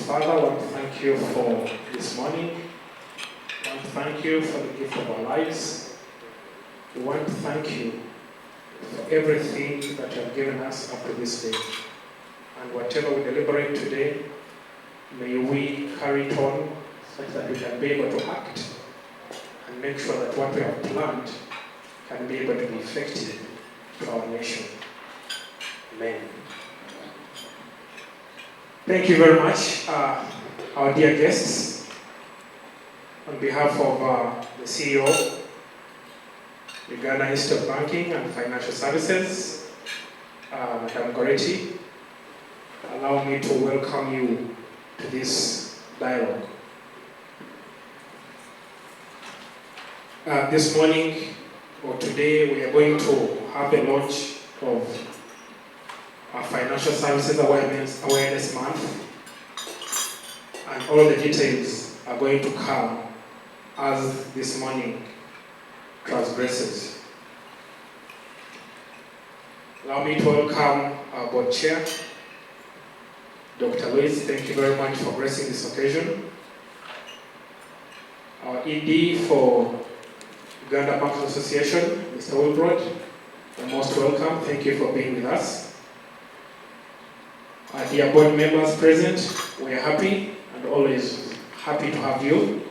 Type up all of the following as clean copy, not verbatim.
Father, I want to thank you for this morning. I want to thank you for the gift of our lives. We want to thank you for everything that you have given us up to this day. And whatever we deliberate today, may we carry it on such that we can be able to act and make sure that what we have planned can be able to be effective to our nation. Amen. Thank you very much, our dear guests. On behalf of the CEO, Uganda Institute of Banking and Financial Services, Madam Goretti, allow me to welcome you to this dialogue. This morning, or today, we are going to have a launch of our Financial Services Awareness Month, and all the details are going to come as this morning transgresses. Allow me to welcome our board chair, Dr. Louis. Thank you very much for gracing this occasion. Our ED for Uganda Bankers Association, Mr. Wilbrod, you're most welcome. Thank you for being with us. Our dear board members present, we are happy and always happy to have you.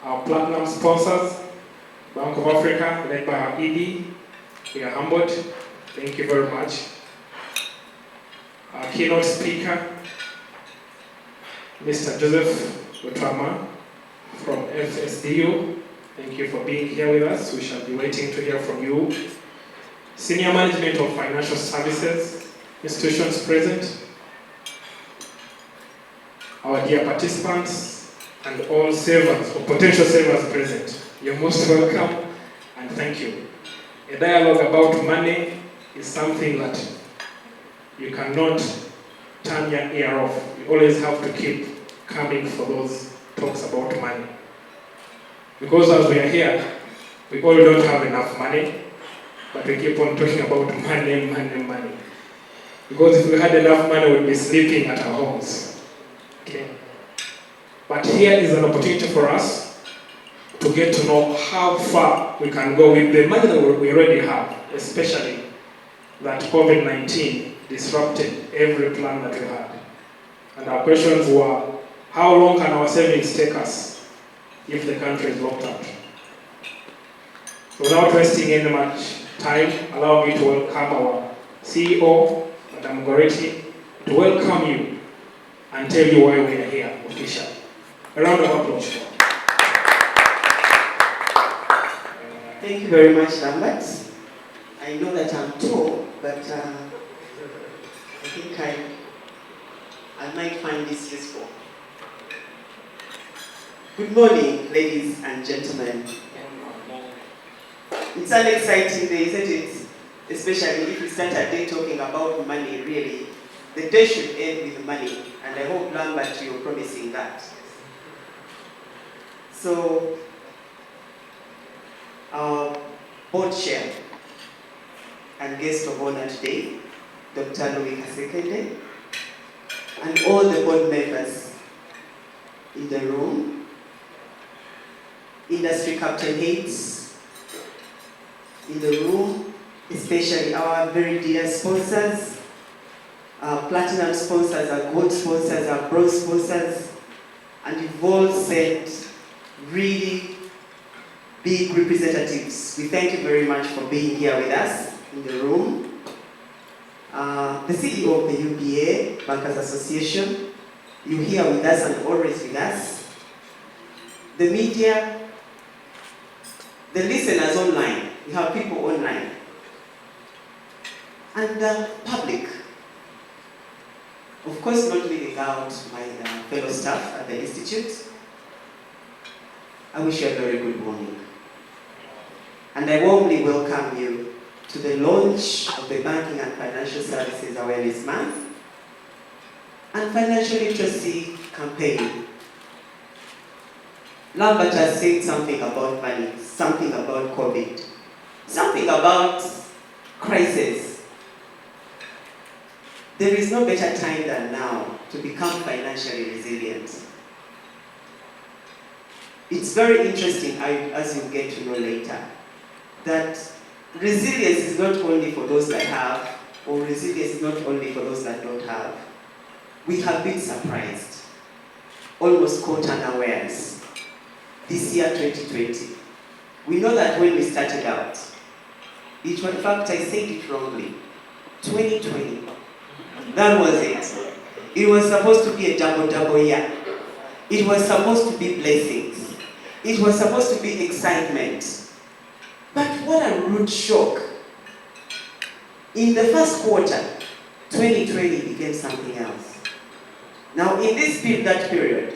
Our platinum sponsors, Bank of Africa, led by our ED, we are humbled. Thank you very much. Our keynote speaker, Mr. Joseph Lutama from FSDU, thank you for being here with us. We shall be waiting to hear from you. Senior management of financial services, institutions present, our dear participants, and all savers or potential savers present, you're most welcome and thank you. A dialogue about money is something that you cannot turn your ear off. You always have to keep coming for those talks about money. Because as we are here, we all don't have enough money, but we keep on talking about money. Because if we had enough money, we'd be sleeping at our homes. Okay? But here is an opportunity for us to get to know how far we can go with the money that we already have, especially that COVID-19 disrupted every plan that we had. And our questions were, how long can our savings take us if the country is locked out? So without wasting any much time, allow me to welcome our CEO, Madam Goretti, to welcome you and tell you why we are here officially. A round of applause. Thank you very much, Lambert. I know that I'm tall, but I think I might find this useful. Good morning, ladies and gentlemen. It's an exciting day, isn't it? Especially if we start a day talking about money, really. The day should end with money, and I hope, Lambert, you're promising that. So, our board chair and guest of honor today, Dr. Louis Kasekende, and all the board members in the room, industry captain heads in the room, especially our very dear sponsors, our platinum sponsors, our gold sponsors, our bronze sponsors, and you've all sent really big representatives. We thank you very much for being here with us in the room. The CEO of the UBA Bankers Association, you're here with us and always with us. The media, the listeners online, we have people online. And the public. Of course, not leaving out my fellow staff at the Institute. I wish you a very good morning. And I warmly welcome you to the launch of the Banking and Financial Services Awareness Month and Financial Literacy Campaign. Lambert has said something about money, something about COVID, something about crisis. There is no better time than now to become financially resilient. It's very interesting, as you'll get to know later, that resilience is not only for those that have, or resilience is not only for those that don't have. We have been surprised, almost caught unawares. This year, 2020, we know that when we started out, in fact, I said it wrongly, 2020, that was it. It was supposed to be a double year. It was supposed to be blessings. It was supposed to be excitement. But what a rude shock. In the first quarter, 2020 became something else. Now, in this period,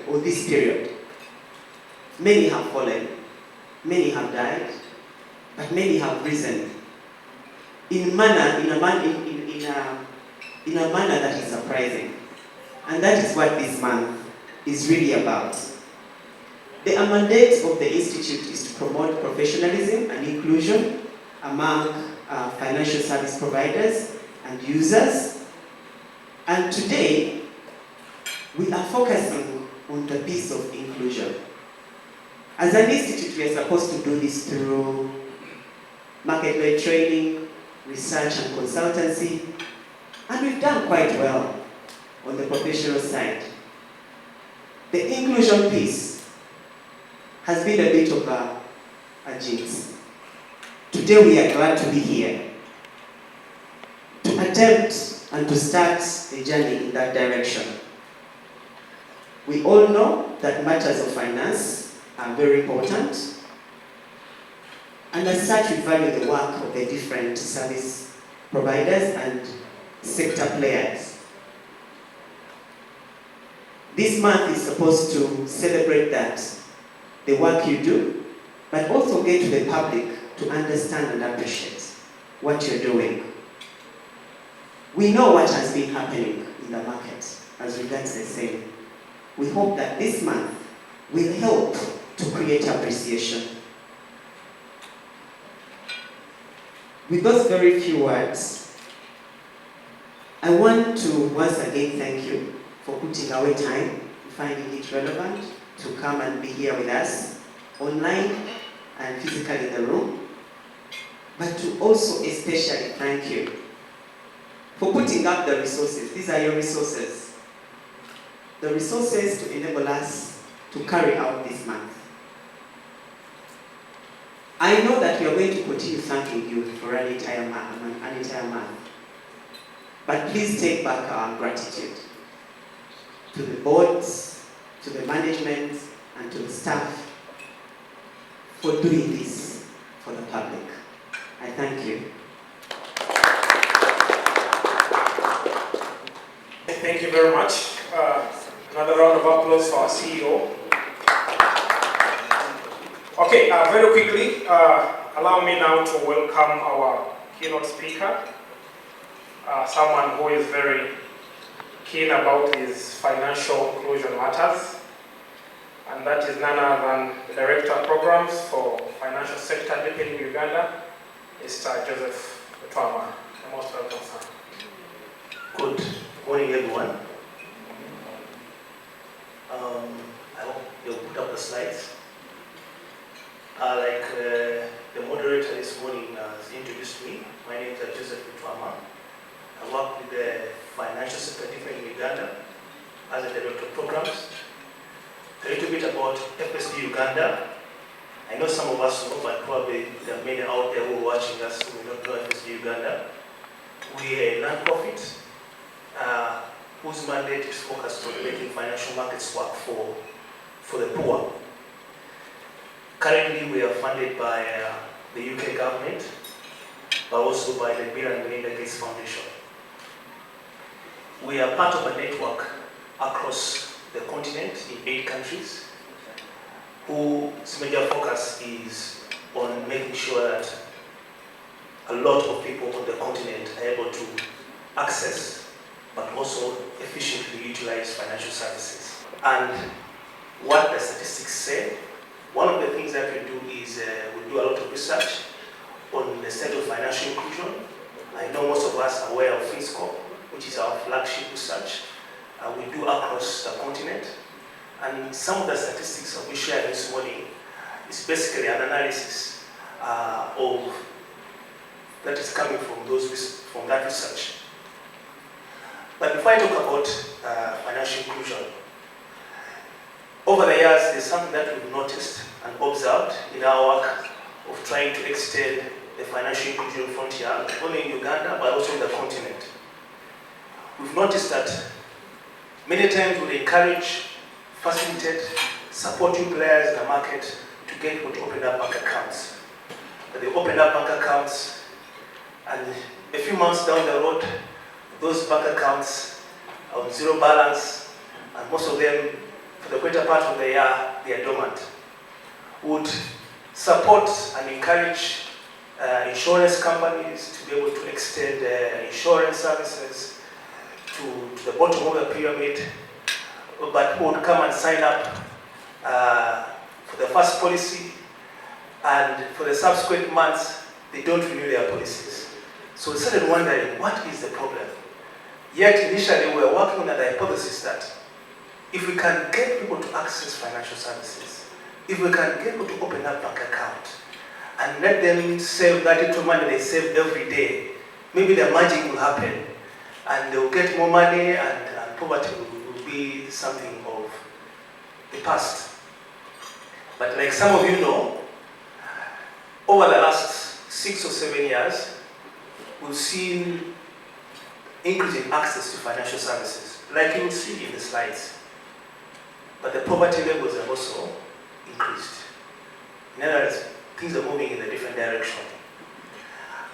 many have fallen, many have died, but many have risen in a manner that is surprising. And that is what this month is really about. The mandate of the Institute is to promote professionalism and inclusion among financial service providers and users. And today, we are focusing on the piece of inclusion. As an institute, we are supposed to do this through market-led training, research and consultancy, and we've done quite well on the professional side. The inclusion piece has been a bit of a jinx. Today we are glad to be here to attempt and to start a journey in that direction. We all know that matters of finance are very important, and as such we value the work of the different service providers and sector players. This month is supposed to celebrate that, the work you do, but also get to the public to understand and appreciate what you're doing. We know what has been happening in the market as regards the same. We hope that this month will help to create appreciation. With those very few words, I want to once again thank you for putting away time, finding it relevant to come and be here with us, online and physically in the room, but to also especially thank you for putting up the resources. These are your resources. The resources to enable us to carry out this month. I know that we are going to continue thanking you for an entire month. But please take back our gratitude to the boards, to the management, and to the staff for doing this for the public. I thank you. Thank you very much. Another round of applause for our CEO. Okay, very quickly, allow me now to welcome our keynote speaker, someone who is very keen about his financial inclusion matters, and that is none other than the Director of Programs for Financial Sector Deepening Uganda, Mr. Joseph Utwama. You're most welcome, sir. Good morning, everyone. I hope you'll put up the slides. Like the moderator this morning has introduced me, my name is Joseph Utwama. I work with the Financial Sector Deepening Uganda as a Director of Programs. A little bit about FSD Uganda. I know some of us know, but probably there are many out there who are watching us who may not know FSD Uganda. We are a non-profit whose mandate is focused on making financial markets work for the poor. Currently, we are funded by the UK government, but also by the Bill and Melinda Gates Foundation. We are part of a network across the continent in 8 countries, whose major focus is on making sure that a lot of people on the continent are able to access but also efficiently utilize financial services. And what the statistics say, one of the things that we do is we do a lot of research on the state of financial inclusion. I know most of us are aware of FinScope, which is our flagship research. we do across the continent. And some of the statistics that we share this morning is basically an analysis of that is coming from that research. But before I talk about financial inclusion, over the years, there's something that we've noticed and observed in our work of trying to extend the financial inclusion frontier, not only in Uganda, but also in the continent. We've noticed that many times we encourage, facilitate, support new players in the market to get people to open up bank accounts. But they open up bank accounts, and a few months down the road, those bank accounts are on zero balance, and most of them, for the greater part of the year, they are dormant. Would support and encourage insurance companies to be able to extend insurance services to the bottom of the pyramid, but who would come and sign up for the first policy, and for the subsequent months, they don't renew their policies. So we started wondering, what is the problem? Yet initially we were working on the hypothesis that if we can get people to access financial services, if we can get people to open up bank account and let them save that little money they save every day, maybe the magic will happen and they will get more money, and poverty will be something of the past. But like some of you know, over the last 6 or 7 years, we've seen increase in access to financial services, like you will see in the slides. But the poverty levels have also increased. In other words, things are moving in a different direction.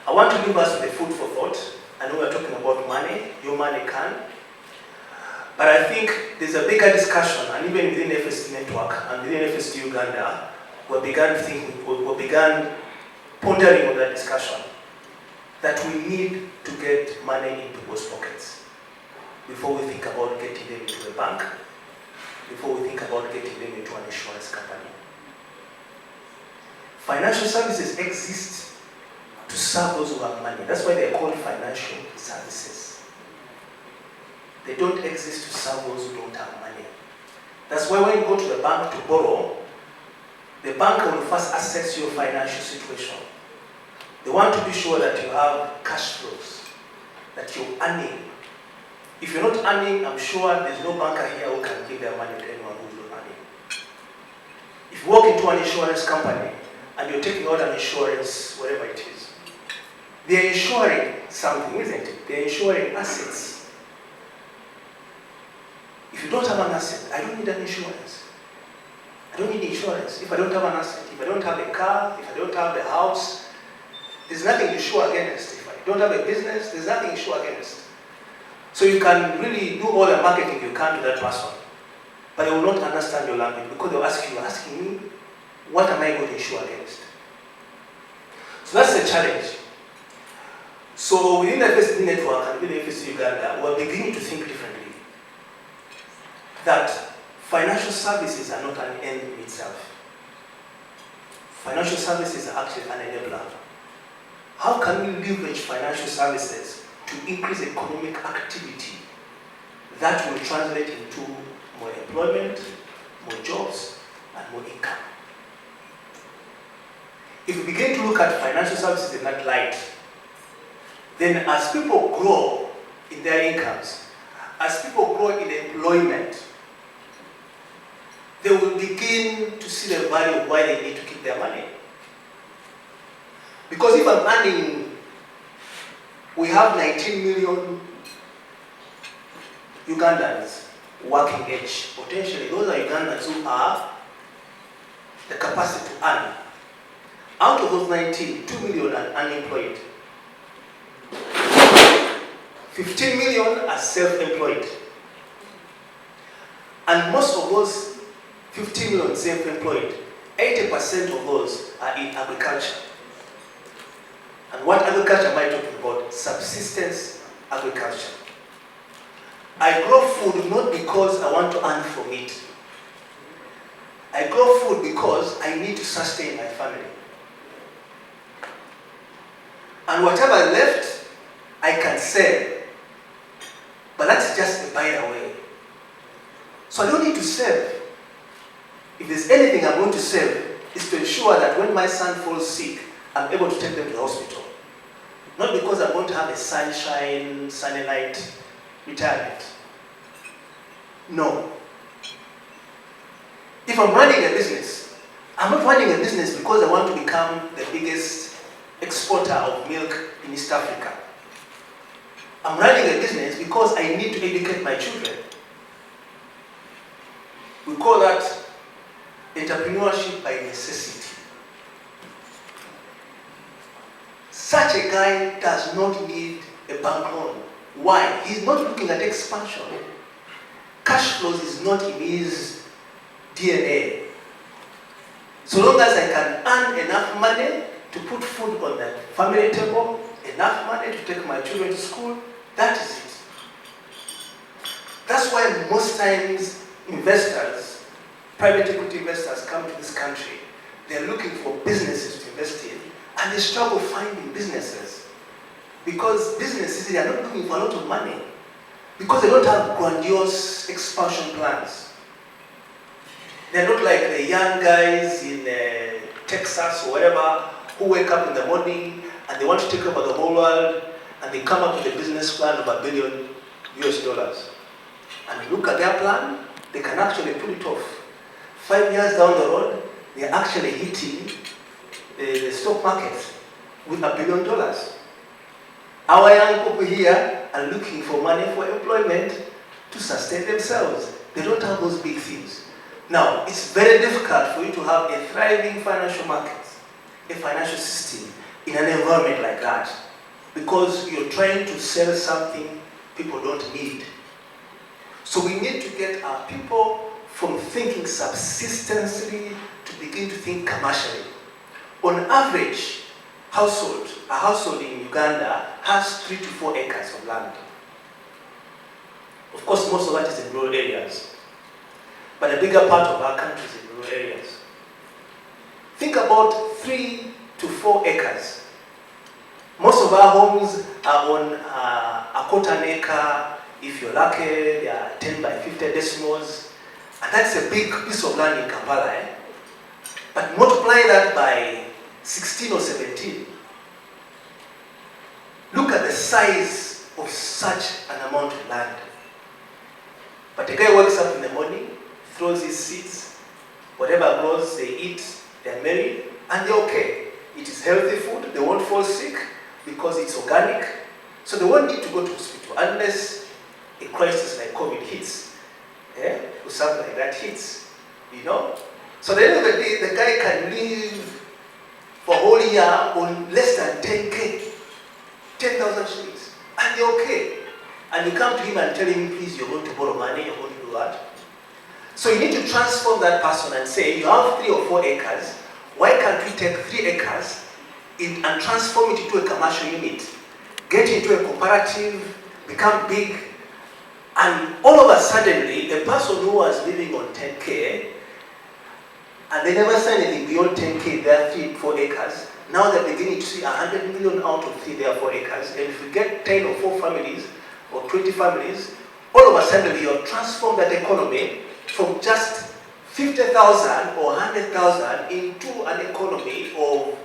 I want to leave us with a food for thought. I know we're talking about money, your money can. But I think there's a bigger discussion, and even within FST Network and within FST Uganda, we began pondering on that discussion, that we need to get money in people's pockets before we think about getting them into the bank, before we think about getting them into an insurance company. Financial services exist to serve those who have money. That's why they're called financial services. They don't exist to serve those who don't have money. That's why when you go to the bank to borrow, the bank will first assess your financial situation. They want to be sure that you have cash flows, that you're earning. If you're not earning, I'm sure there's no banker here who can give their money to anyone who's not earning. If you walk into an insurance company and you're taking out an insurance, whatever it is, they're insuring something, isn't it? They're insuring assets. If you don't have an asset, I don't need an insurance. I don't need insurance if I don't have an asset. If I don't have a car, if I don't have the house, there's nothing to insure against. If I don't have a business, there's nothing to insure against. So you can really do all the marketing you can to that person, but they will not understand your language, because they'll ask you, you're asking me, what am I going to insure against? So that's the challenge. So within the FST network and within FST Uganda, we're beginning to think differently. That financial services are not an end in itself. Financial services are actually an enabler. How can we leverage financial services to increase economic activity that will translate into more employment, more jobs, and more income? If we begin to look at financial services in that light, then as people grow in their incomes, as people grow in employment, they will begin to see the value of why they need to keep their money. Because if I'm earning, we have 19 million Ugandans working age. Potentially, those are Ugandans who are the capacity to earn. Out of those 19, 2 million are unemployed. 15 million are self-employed. And most of those 15 million self-employed, 80% of those are in agriculture. And what agriculture am I talking about? Subsistence agriculture. I grow food not because I want to earn from it. I grow food because I need to sustain my family. And whatever left, I can sell. But that's just the by the way. So I don't need to save. If there's anything I'm going to save, it's to ensure that when my son falls sick, I'm able to take them to the hospital. Not because I'm going to have a sunshine, sunny night retirement. No. If I'm running a business, I'm not running a business because I want to become the biggest exporter of milk in East Africa. I'm running a business because I need to educate my children. We call that entrepreneurship by necessity. Such a guy does not need a bank loan. Why? He's not looking at expansion. Cash flows is not in his DNA. So long as I can earn enough money to put food on the family table, enough money to take my children to school, that is it. That's why most times investors, private equity investors come to this country. They're looking for businesses to invest in, and they struggle finding businesses. Because businesses, they are not looking for a lot of money. Because they don't have grandiose expansion plans. They're not like the young guys in Texas or whatever who wake up in the morning and they want to take over the whole world and they come up with a business plan of $1 billion US. And look at their plan, they can actually pull it off. 5 years down the road, they're actually hitting the stock market with $1 billion. Our young people here are looking for money for employment to sustain themselves. They don't have those big things. Now, it's very difficult for you to have a thriving financial market, a financial system in an environment like that, because you're trying to sell something people don't need. So we need to get our people from thinking subsistently to begin to think commercially. On average, a household in Uganda has 3 to 4 acres of land. Of course, most of that is in rural areas. But a bigger part of our country is in rural areas. Think about 3 to 4 acres. Most of our homes are on a quarter an acre. If you're lucky, they are 10 by 50 decimals. And that's a big piece of land in Kampala. But multiply that by 16 or 17. Look at the size of such an amount of land. But the guy wakes up in the morning, throws his seeds, whatever grows, they eat, they're married, and they're okay. It is healthy food, they won't fall sick because it's organic. So they won't need to go to hospital unless a crisis like COVID hits. Or something like that hits. You know? So at the end of the day, the guy can live for a whole year on less than 10K, 10,000 shillings, and they're okay. And you come to him and tell him, please, you're going to borrow money, you're going to do that. So you need to transform that person and say, you have 3 or 4 acres, why can't we take 3 acres and transform it into a commercial unit, get into a cooperative, become big, and all of a sudden, a person who was living on 10K, and they never said anything beyond 10K, there are 3 or 4 acres, now they're beginning to see 100 million out of 3 or 4 acres, and if we get 10 or 4 families, or 20 families, all of a sudden you've transformed that economy from just 50,000 or 100,000 into an economy of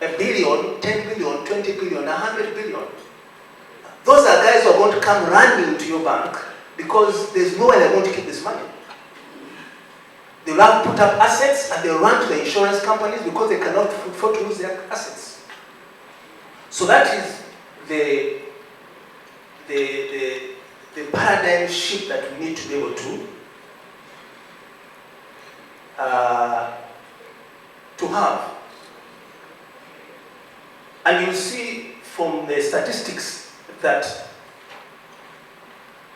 $1 billion, 10 billion, 20 billion, 100 billion. Those are guys who are going to come running to your bank because there's no way they're going to keep this money. They'll have to put up assets and they'll run to the insurance companies because they cannot afford to lose their assets. So that is the paradigm shift that we need to be able to have. And you'll see from the statistics that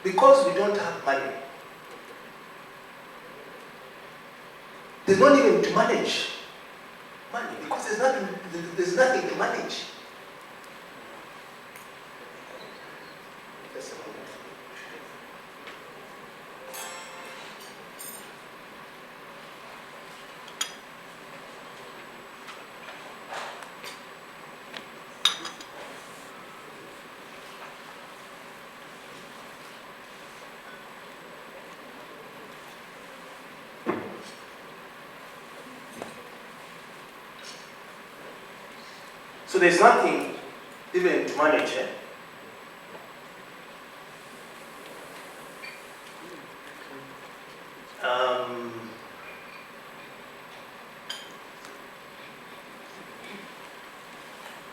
because we don't have money, there's not even to manage money because there's nothing to manage. Just a moment. So there's nothing even to manage.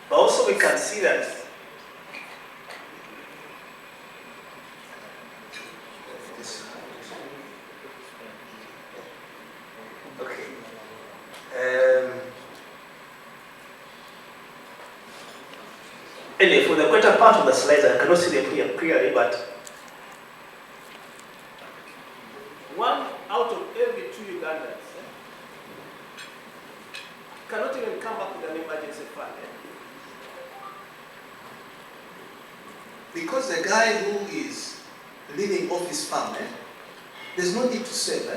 But also we can see that anyway, for the greater part of the slides, I cannot see them here clearly, but 1 out of every 2 Ugandans cannot even come back with an emergency fund. Because the guy who is living off his farm, there's no need to save.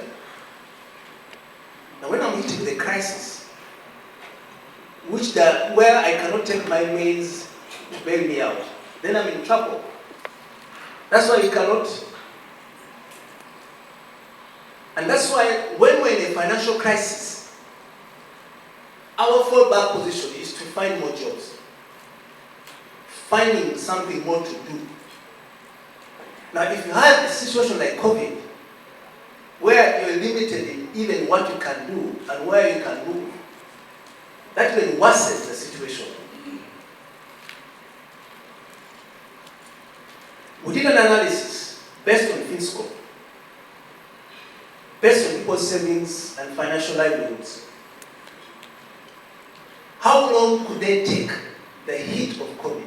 Now when I'm hitting the crisis, where I cannot take my means to bail me out, then I'm in trouble. That's why you cannot. And that's why when we're in a financial crisis, our fallback position is to find more jobs. Finding something more to do. Now, if you have a situation like COVID, where you're limited in even what you can do and where you can move, that even worsens the situation. We did an analysis based on FinScope, based on people's savings and financial livelihoods. How long could they take the hit of COVID?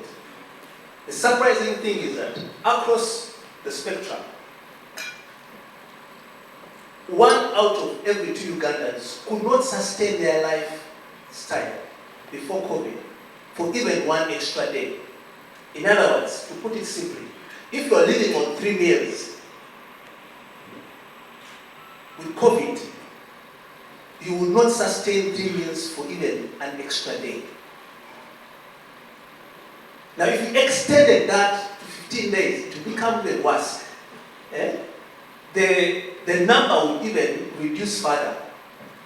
The surprising thing is that across the spectrum, 1 out of every 2 Ugandans could not sustain their lifestyle before COVID for even 1 extra day. In other words, to put it simply, if you are living on 3 meals with COVID, you will not sustain 3 meals for even an extra day. Now, if you extended that to 15 days, it will become even worse. The number would even reduce further.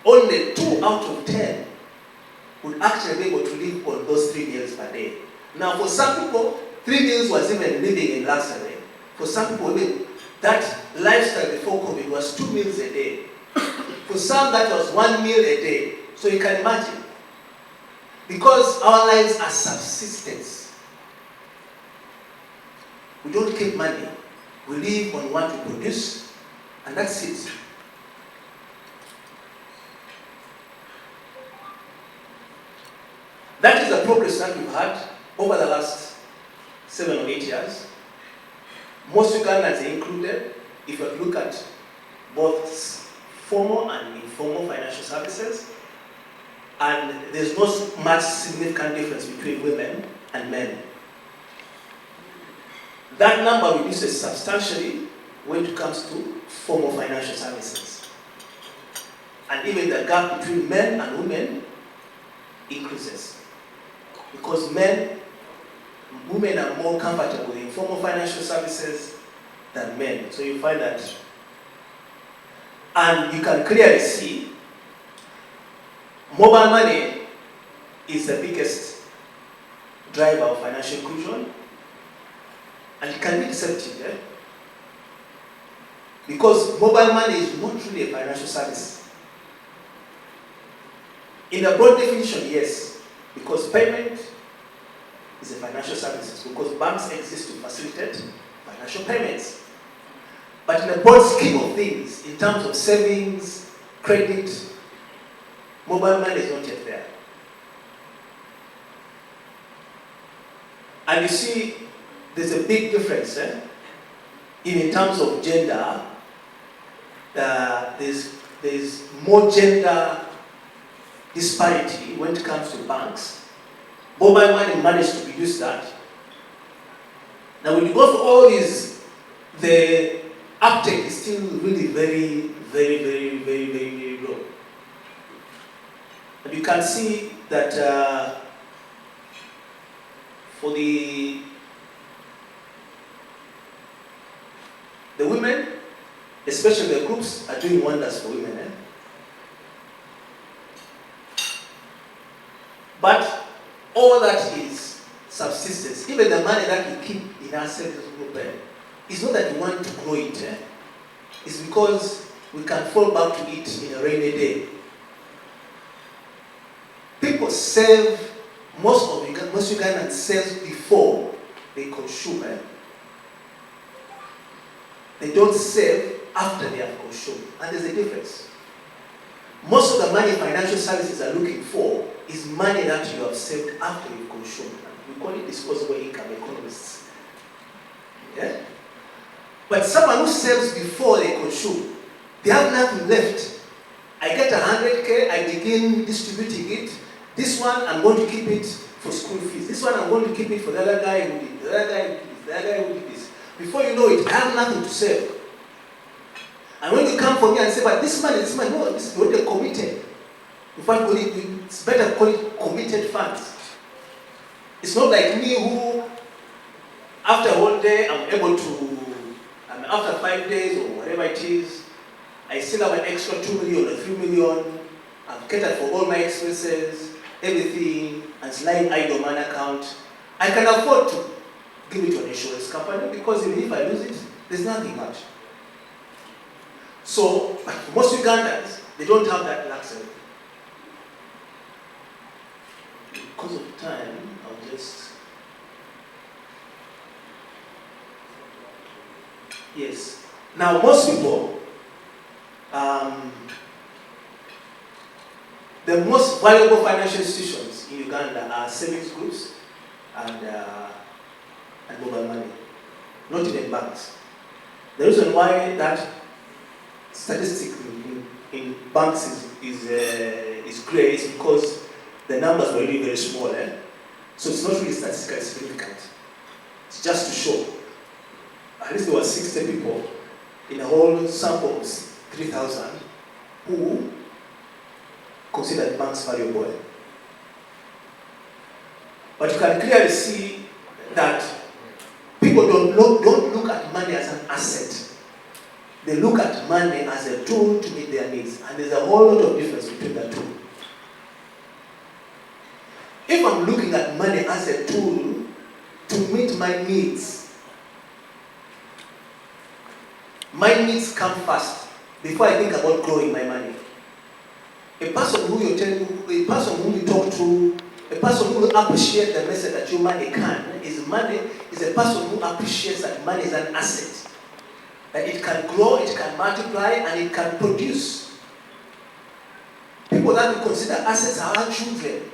Only 2 out of 10 would actually be able to live on those 3 meals per day. Now, for some people, 3 meals was even living in luxury. For some people, even that lifestyle before COVID was 2 meals a day. For some, that was 1 meal a day. So you can imagine. Because our lives are subsistence. We don't keep money. We live on what we produce, and that's it. That is the progress that we've had over the last 7 or 8 years. Most Ugandans are included, if you look at both formal and informal financial services, and there's not much significant difference between women and men. That number reduces substantially when it comes to formal financial services. And even the gap between men and women increases. Because women are more comfortable in formal financial services than men. So you find that. And you can clearly see mobile money is the biggest driver of financial inclusion. And it can be deceptive, because mobile money is not really a financial service. In a broad definition, yes, because payment is a financial service, because banks exist to facilitate financial payments. But in a broad scheme of things, in terms of savings, credit, mobile money is not yet there. And you see, there's a big difference in terms of gender. There's more gender disparity when it comes to banks. Mobile money managed to reduce that. Now, when you go through all these, the uptake is still really very, very, very, very, very, very low. And you can see that for the women, especially the groups, are doing wonders for women. But all all that is subsistence. Even the money that we keep in our savings group, it's not that we want to grow it. It's because we can fall back to it in a rainy day. People save, most Ugandans save before they consume. They don't save after they have consumed. And there's a difference. Most of the money financial services are looking for is money that you have saved after you've consumed. We call it disposable income, economists. Yeah? But someone who saves before they consume, they have nothing left. I get 100K, I begin distributing it. This one, I'm going to keep it for school fees. This one, I'm going to keep it for the other guy who did, the other guy who did this, the other guy who did this. Before you know it, I have nothing to save. And when you come for me and say, but this money, no, this is already committed. In fact, it's better to call it committed funds. It's not like me who, after a whole day, after 5 days or whatever it is, I still have an extra 2 million or 3 million. I've catered for all my expenses, everything, and it's lying idle on account. I can afford to give it to an insurance company because even if I lose it, there's nothing much. So, but most Ugandans, they don't have that luxury. Because of time, I'll just... Yes. Now, most people, the most valuable financial institutions in Uganda are savings groups and mobile money, not even banks. The reason why that statistic in banks is great is because the numbers were really very small. So it's not really statistically significant. It's just to show. At least there were 60 people in a whole sample of 3,000 who considered banks valuable. But you can clearly see that people don't look at money as an asset. They look at money as a tool to meet their needs. And there's a whole lot of difference between the two. If I'm looking at money as a tool to meet my needs come first before I think about growing my money. A person who you talk to, a person who will appreciate the message that your money is a person who appreciates that money is an asset. That it can grow, it can multiply, and it can produce. People that we consider assets are our children.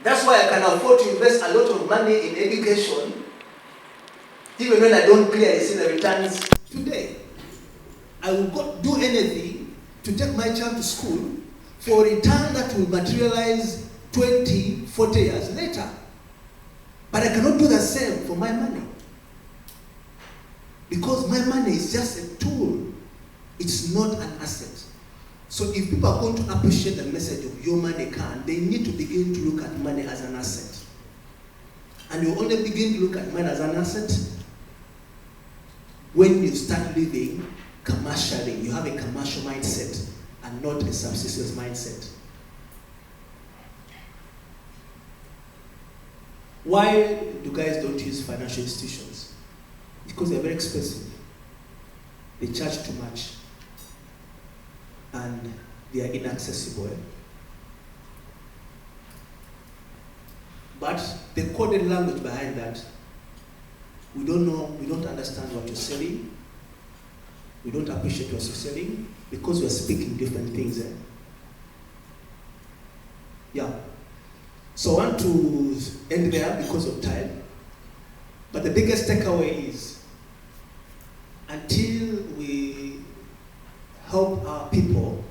That's why I can afford to invest a lot of money in education, even when I don't clearly see the returns today. I will do anything to take my child to school for a return that will materialize 20, 40 years later. But I cannot do the same for my money. Because my money is just a tool. It's not an asset. So if people are going to appreciate the message of your money they need to begin to look at money as an asset. And you only begin to look at money as an asset when you start living commercially. You have a commercial mindset and not a subsistence mindset. Why do guys don't use financial institutions? Because they're very expensive. They charge too much. And they are inaccessible. But the coded language behind that, we don't know, we don't understand what you're selling. We don't appreciate what you're selling because we're speaking different things. Yeah. So I want to end there because of time. But the biggest takeaway is, until we help our people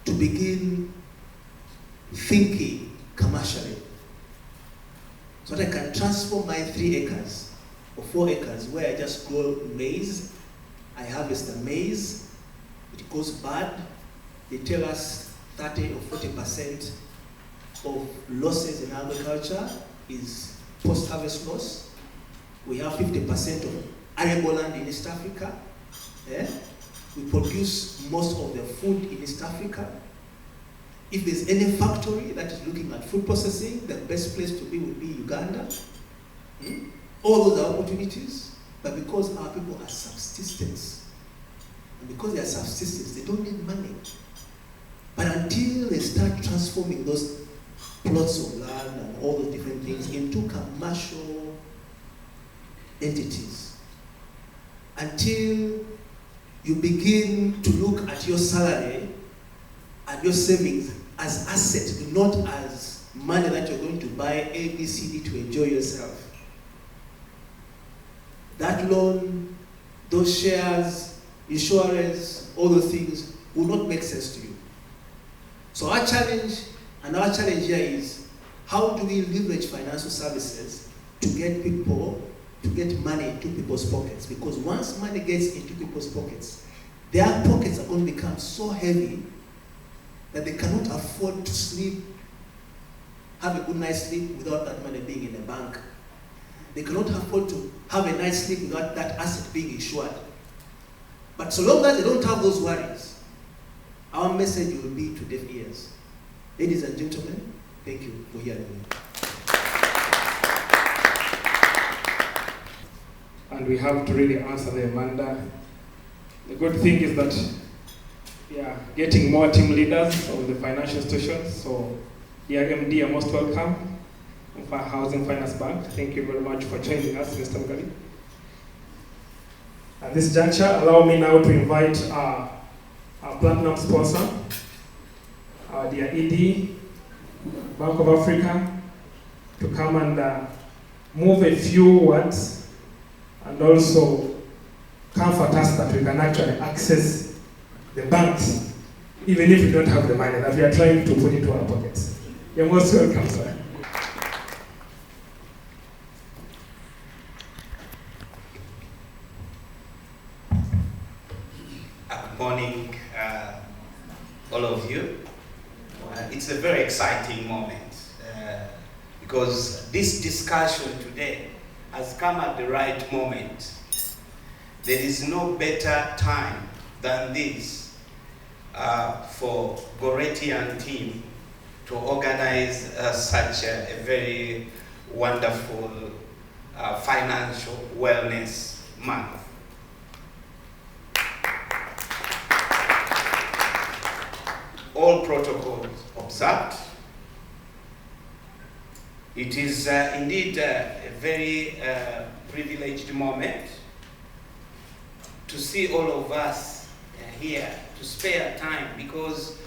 to begin thinking commercially, so that I can transform my 3 acres or 4 acres where I just grow maize, I harvest the maize, it goes bad, they tell us 30 or 40% of losses in agriculture is post-harvest loss. We have 50% of arable land in East Africa. We produce most of the food in East Africa. If there's any factory that is looking at food processing, the best place to be would be Uganda. All those are opportunities, but because our people are subsistence, and because they are subsistence, they don't need money. But until they start transforming those plots of land and all those different things into commercial entities, until you begin to look at your salary and your savings as assets, not as money that you're going to buy A, B, C, D to enjoy yourself. That loan, those shares, insurance, all those things will not make sense to you. So our challenge here is, how do we leverage financial services to get people, to get money into people's pockets? Because once money gets into people's pockets, their pockets are going to become so heavy that they cannot afford to sleep, have a good night's sleep without that money being in the bank. They cannot afford to have a night's sleep without that asset being insured. But so long as they don't have those worries, our message will be to deaf ears. Ladies and gentlemen, thank you for hearing me. And we have to really answer them. And the good thing is that we are getting more team leaders of the financial institutions. So, MD, you're most welcome for Housing Finance Bank. Thank you very much for joining us, Mr. Mugali. At this juncture, allow me now to invite our platinum sponsor, our dear ED, Bank of Africa, to come and move a few words and also comfort us that we can actually access the banks, even if we don't have the money that we are trying to put into our pockets. You're most welcome, sir. Good morning, all of you. It's a very exciting moment because this discussion today has come at the right moment. There is no better time than this for Goretti and team to organize such a very wonderful financial wellness month. All protocols observed. It is indeed a very privileged moment to see all of us here, to spare time, because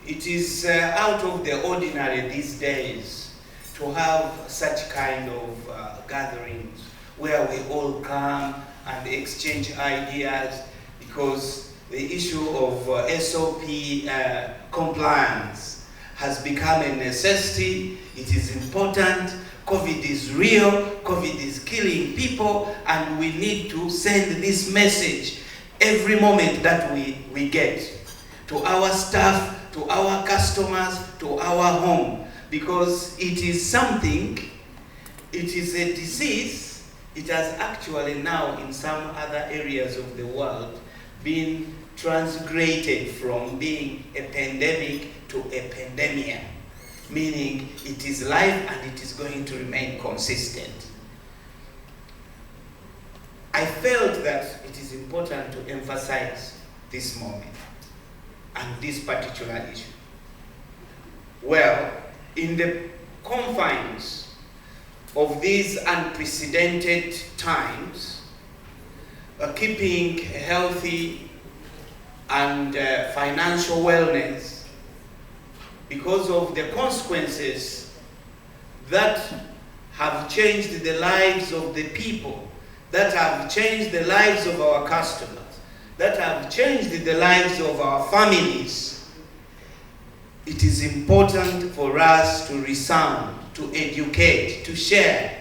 it is out of the ordinary these days to have such kind of gatherings where we all come and exchange ideas, because the issue of SOP compliance has become a necessity. It is important. COVID is real. COVID is killing people, and we need to send this message every moment that we get to our staff, to our customers, to our home, because it is something, it is a disease. It has actually now in some other areas of the world been transgraded from being a pandemic to a pandemia, meaning it is live and it is going to remain consistent. I felt that it is important to emphasize this moment and this particular issue. Well, in the confines of these unprecedented times, keeping healthy and financial wellness, because of the consequences that have changed the lives of the people, that have changed the lives of our customers, that have changed the lives of our families. It is important for us to resound, to educate, to share,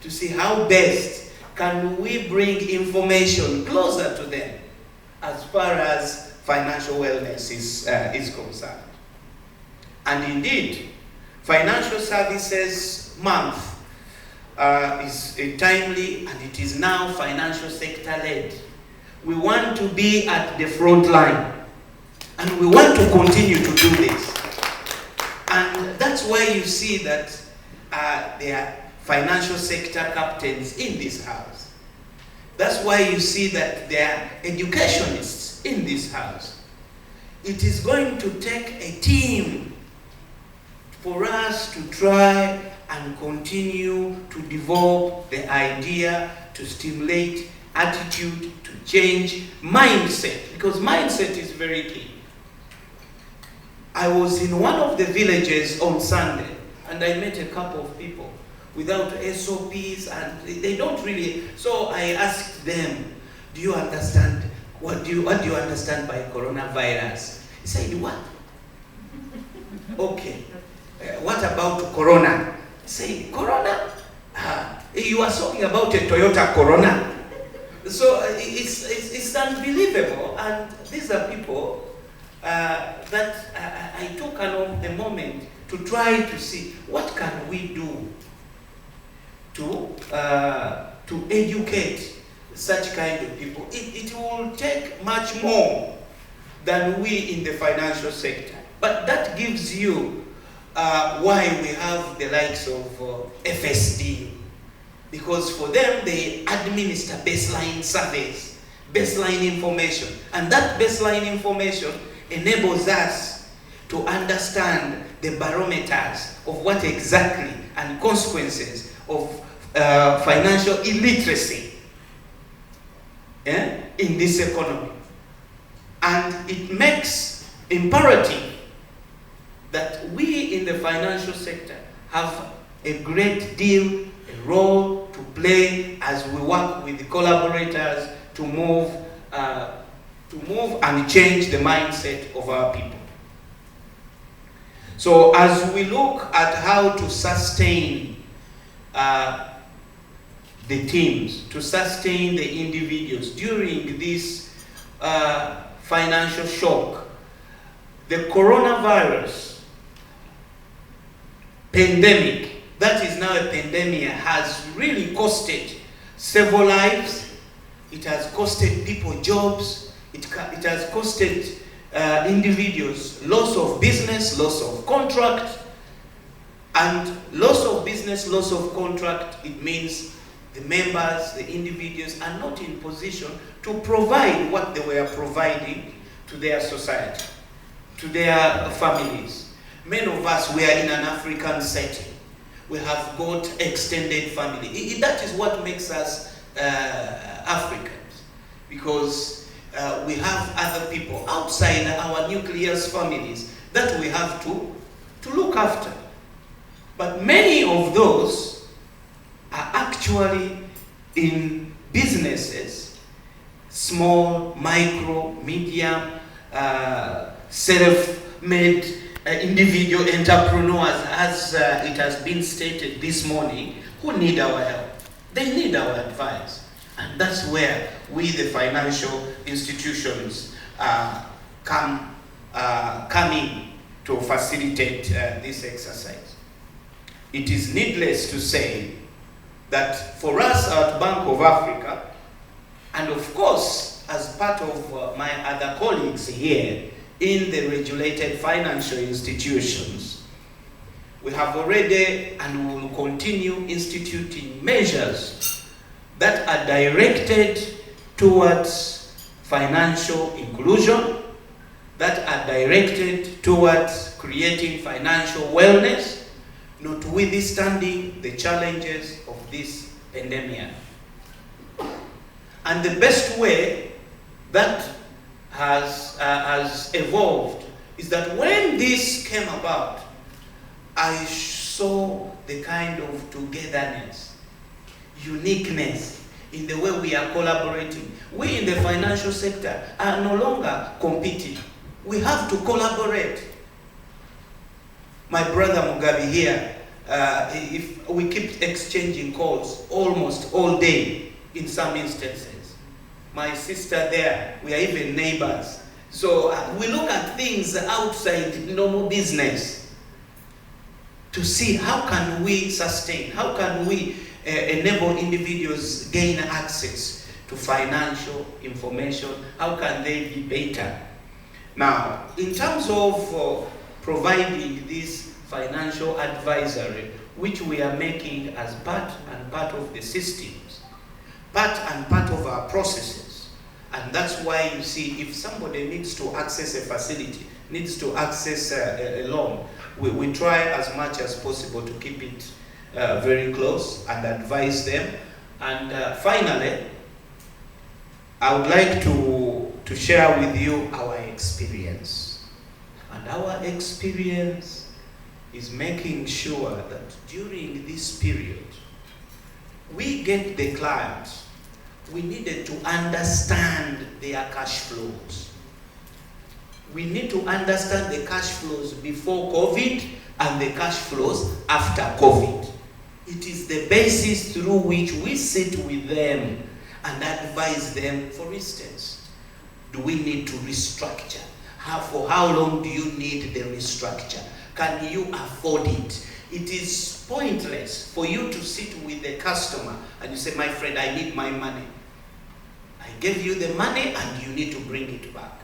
to see how best can we bring information closer to them as far as financial wellness is concerned. And indeed, Financial Services Month is timely, and it is now financial sector led. We want to be at the front line, and we want to continue to do this. that's why you see that there are financial sector captains in this house. That's why you see that there are educationists in this house. It is going to take a team for us to try and continue to develop the idea, to stimulate attitude, to change mindset, because mindset is very key. I was in one of the villages on Sunday, and I met a couple of people without SOPs, and they don't really. So I asked them, "Do you understand? What do you understand by coronavirus?" He said, "What?" Okay. What about Corona? I said, "Corona? You are talking about a Toyota Corona?" So it's unbelievable, and these are people that I took a moment to try to see what can we do to educate such kind of people. It will take much more than we in the financial sector, but that gives you why we have the likes of FSD, because for them they administer baseline surveys, baseline information, and that baseline information enables us to understand the barometers of what exactly and consequences of financial illiteracy in this economy. And it makes imperative that we in the financial sector have a great deal, a role to play as we work with the collaborators to move and change the mindset of our people. So as we look at how to sustain the teams, to sustain the individuals during this financial shock, the coronavirus pandemic, that is now a pandemic, has really costed several lives. It has costed people jobs. It has costed individuals loss of business, loss of contract. And loss of business, loss of contract, it means the members, the individuals are not in position to provide what they were providing to their society, to their families. Many of us, we are in an African setting. We have got extended family. That is what makes us Africans, because we have other people outside our nucleus families that we have to look after. But many of those are actually in businesses, small, micro, medium, self-made individual entrepreneurs, as it has been stated this morning, who need our help. They need our advice. And that's where we, the financial institutions, come in to facilitate this exercise. It is needless to say that for us at Bank of Africa, and of course as part of my other colleagues here in the regulated financial institutions, we have already and we will continue instituting measures that are directed towards financial inclusion, that are directed towards creating financial wellness, notwithstanding the challenges of this pandemic. And the best way that has evolved is that when this came about, I saw the kind of togetherness, uniqueness in the way we are collaborating. We in the financial sector are no longer competing. We have to collaborate. My brother Mugabe here, if we keep exchanging calls almost all day in some instances. My sister there, we are even neighbors. So we look at things outside normal business to see how can we sustain, how can we enable individuals gain access to financial information, how can they be better. Now, in terms of providing this financial advisory, which we are making as part and part of the systems, part and part of our processes. And that's why you see, if somebody needs to access a facility, needs to access a loan, we try as much as possible to keep it very close and advise them. And finally, I would like to share with you our experience. And our experience is making sure that during this period, we get the clients. We needed to understand their cash flows. We need to understand the cash flows before COVID and the cash flows after COVID. It is the basis through which we sit with them and advise them. For instance, do we need to restructure? For how long do you need the restructure? Can you afford it? It is pointless for you to sit with the customer and you say, my friend, I need my money. I gave you the money and you need to bring it back.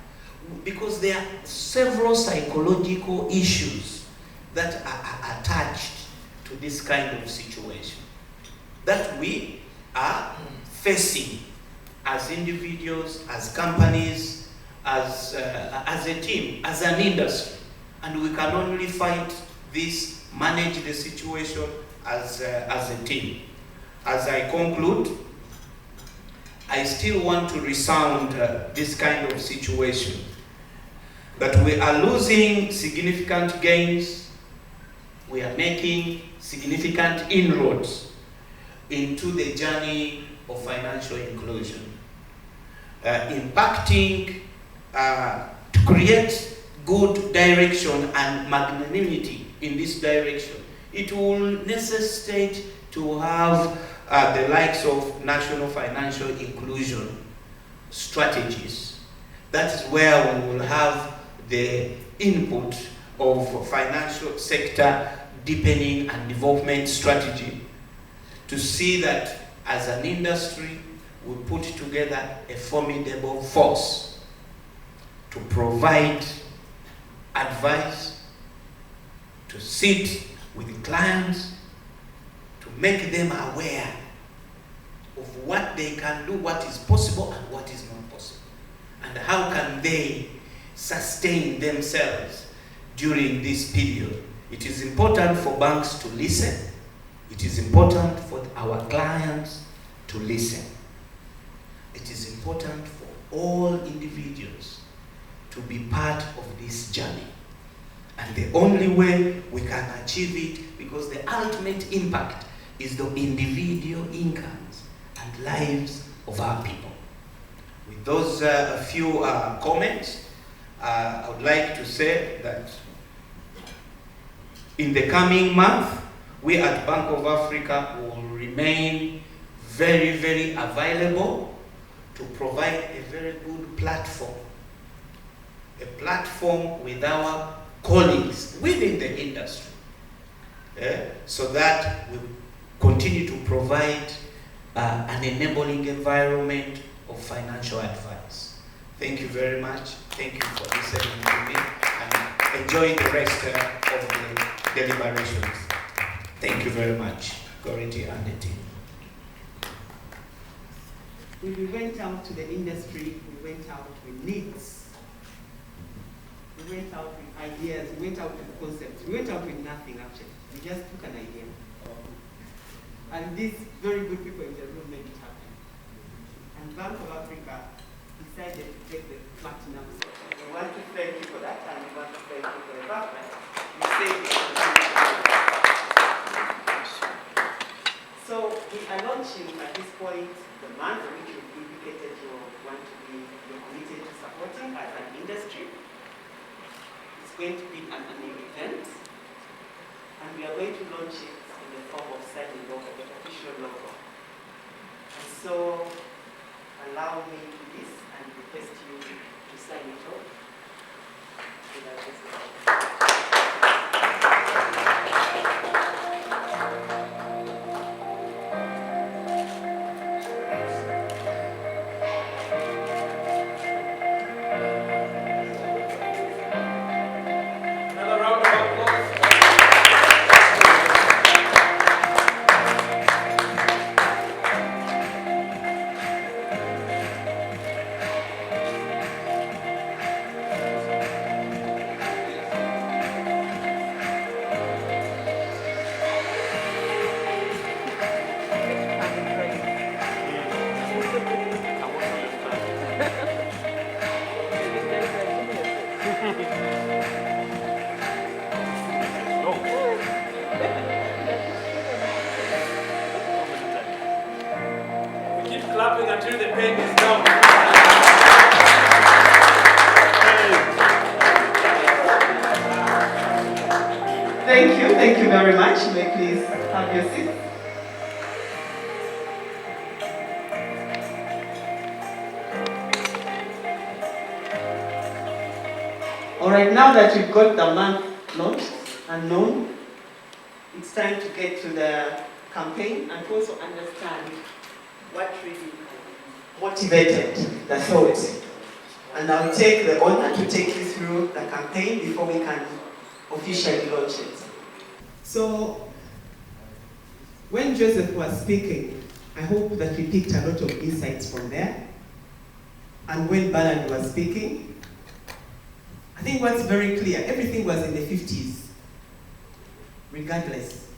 Because there are several psychological issues that are attached to this kind of situation that we are facing as individuals, as companies, as a team, as an industry. And we can only fight this, manage the situation as a team. As I conclude, I still want to resound this kind of situation, that we are losing significant gains, we are making significant inroads into the journey of financial inclusion, impacting to create good direction and magnanimity in this direction. It will necessitate to have the likes of national financial inclusion strategies. That is where we will have the input of financial sector deepening and development strategy to see that as an industry we put together a formidable force to provide advice, to sit with the clients, to make them aware of what they can do, what is possible and what is not possible, and how can they sustain themselves during this period. It is important for banks to listen. It is important for our clients to listen. It is important for all individuals to be part of this journey. And the only way we can achieve it, because the ultimate impact is the individual incomes and lives of our people. With those a few comments, I would like to say that in the coming month, we at Bank of Africa will remain very, very available to provide a very good platform. A platform with our colleagues within the industry, so that we continue to provide an enabling environment of financial advice. Thank you very much. Thank you for listening to me, and enjoy the rest of the deliberations. Thank you very much, Gority and the team. When we went out to the industry, we went out with needs. We went out with ideas, we went out with concepts. We went out with nothing, actually. We just took an idea. And these very good people in the room made it happen. And Bank of Africa decided to take the platinum. We want to thank you for that, and we want to thank you for the fact that you saved it. So we are launching at this point the month which you've indicated you want to be, you're committed to supporting as an industry. It's going to be an annual event, and we are going to launch it in the form of signing off of the official logo. And so allow me to this and request you to sign it off. Another round of applause. until the pen is down. Thank you very much. You may please have your seat. All right, now that we've got the month launched and known, it's time to get to the campaign and also understand what really motivated the thought. And I'll take the honor to take you through the campaign before we can officially launch it. So, when Joseph was speaking, I hope that we picked a lot of insights from there. And when Bernard was speaking, I think what's very clear, everything was in the 50s, regardless.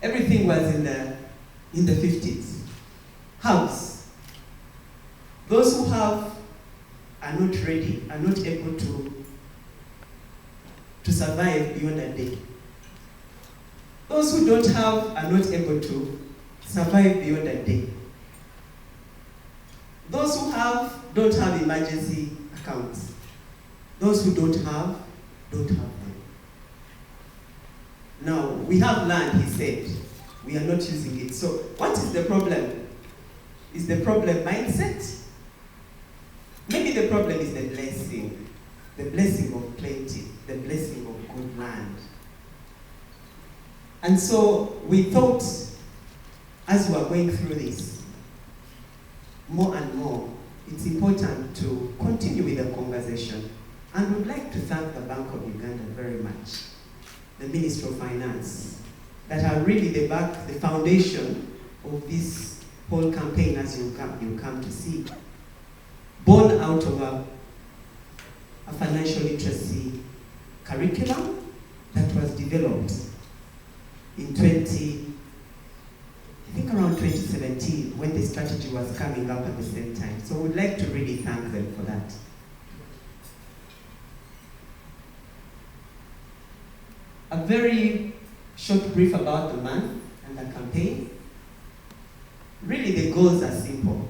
Everything was in the 50s. House. Those who have are not ready, are not able to survive beyond a day. Those who don't have are not able to survive beyond a day. Those who have don't have emergency accounts. Those who don't have them. Now, we have land, he said. We are not using it. So, what is the problem? Is the problem mindset? Maybe the problem is the blessing of plenty, the blessing of good land. And so, we thought, as we are going through this, more and more, it's important to continue with the conversation. And we'd like to thank the Bank of Uganda very much, the Ministry of Finance, that are really the foundation of this whole campaign, as you come to see. Born out of a financial literacy curriculum that was developed in around 2017, when the strategy was coming up at the same time. So we'd like to really thank them for that. A very short brief about the month and the campaign. Really, the goals are simple.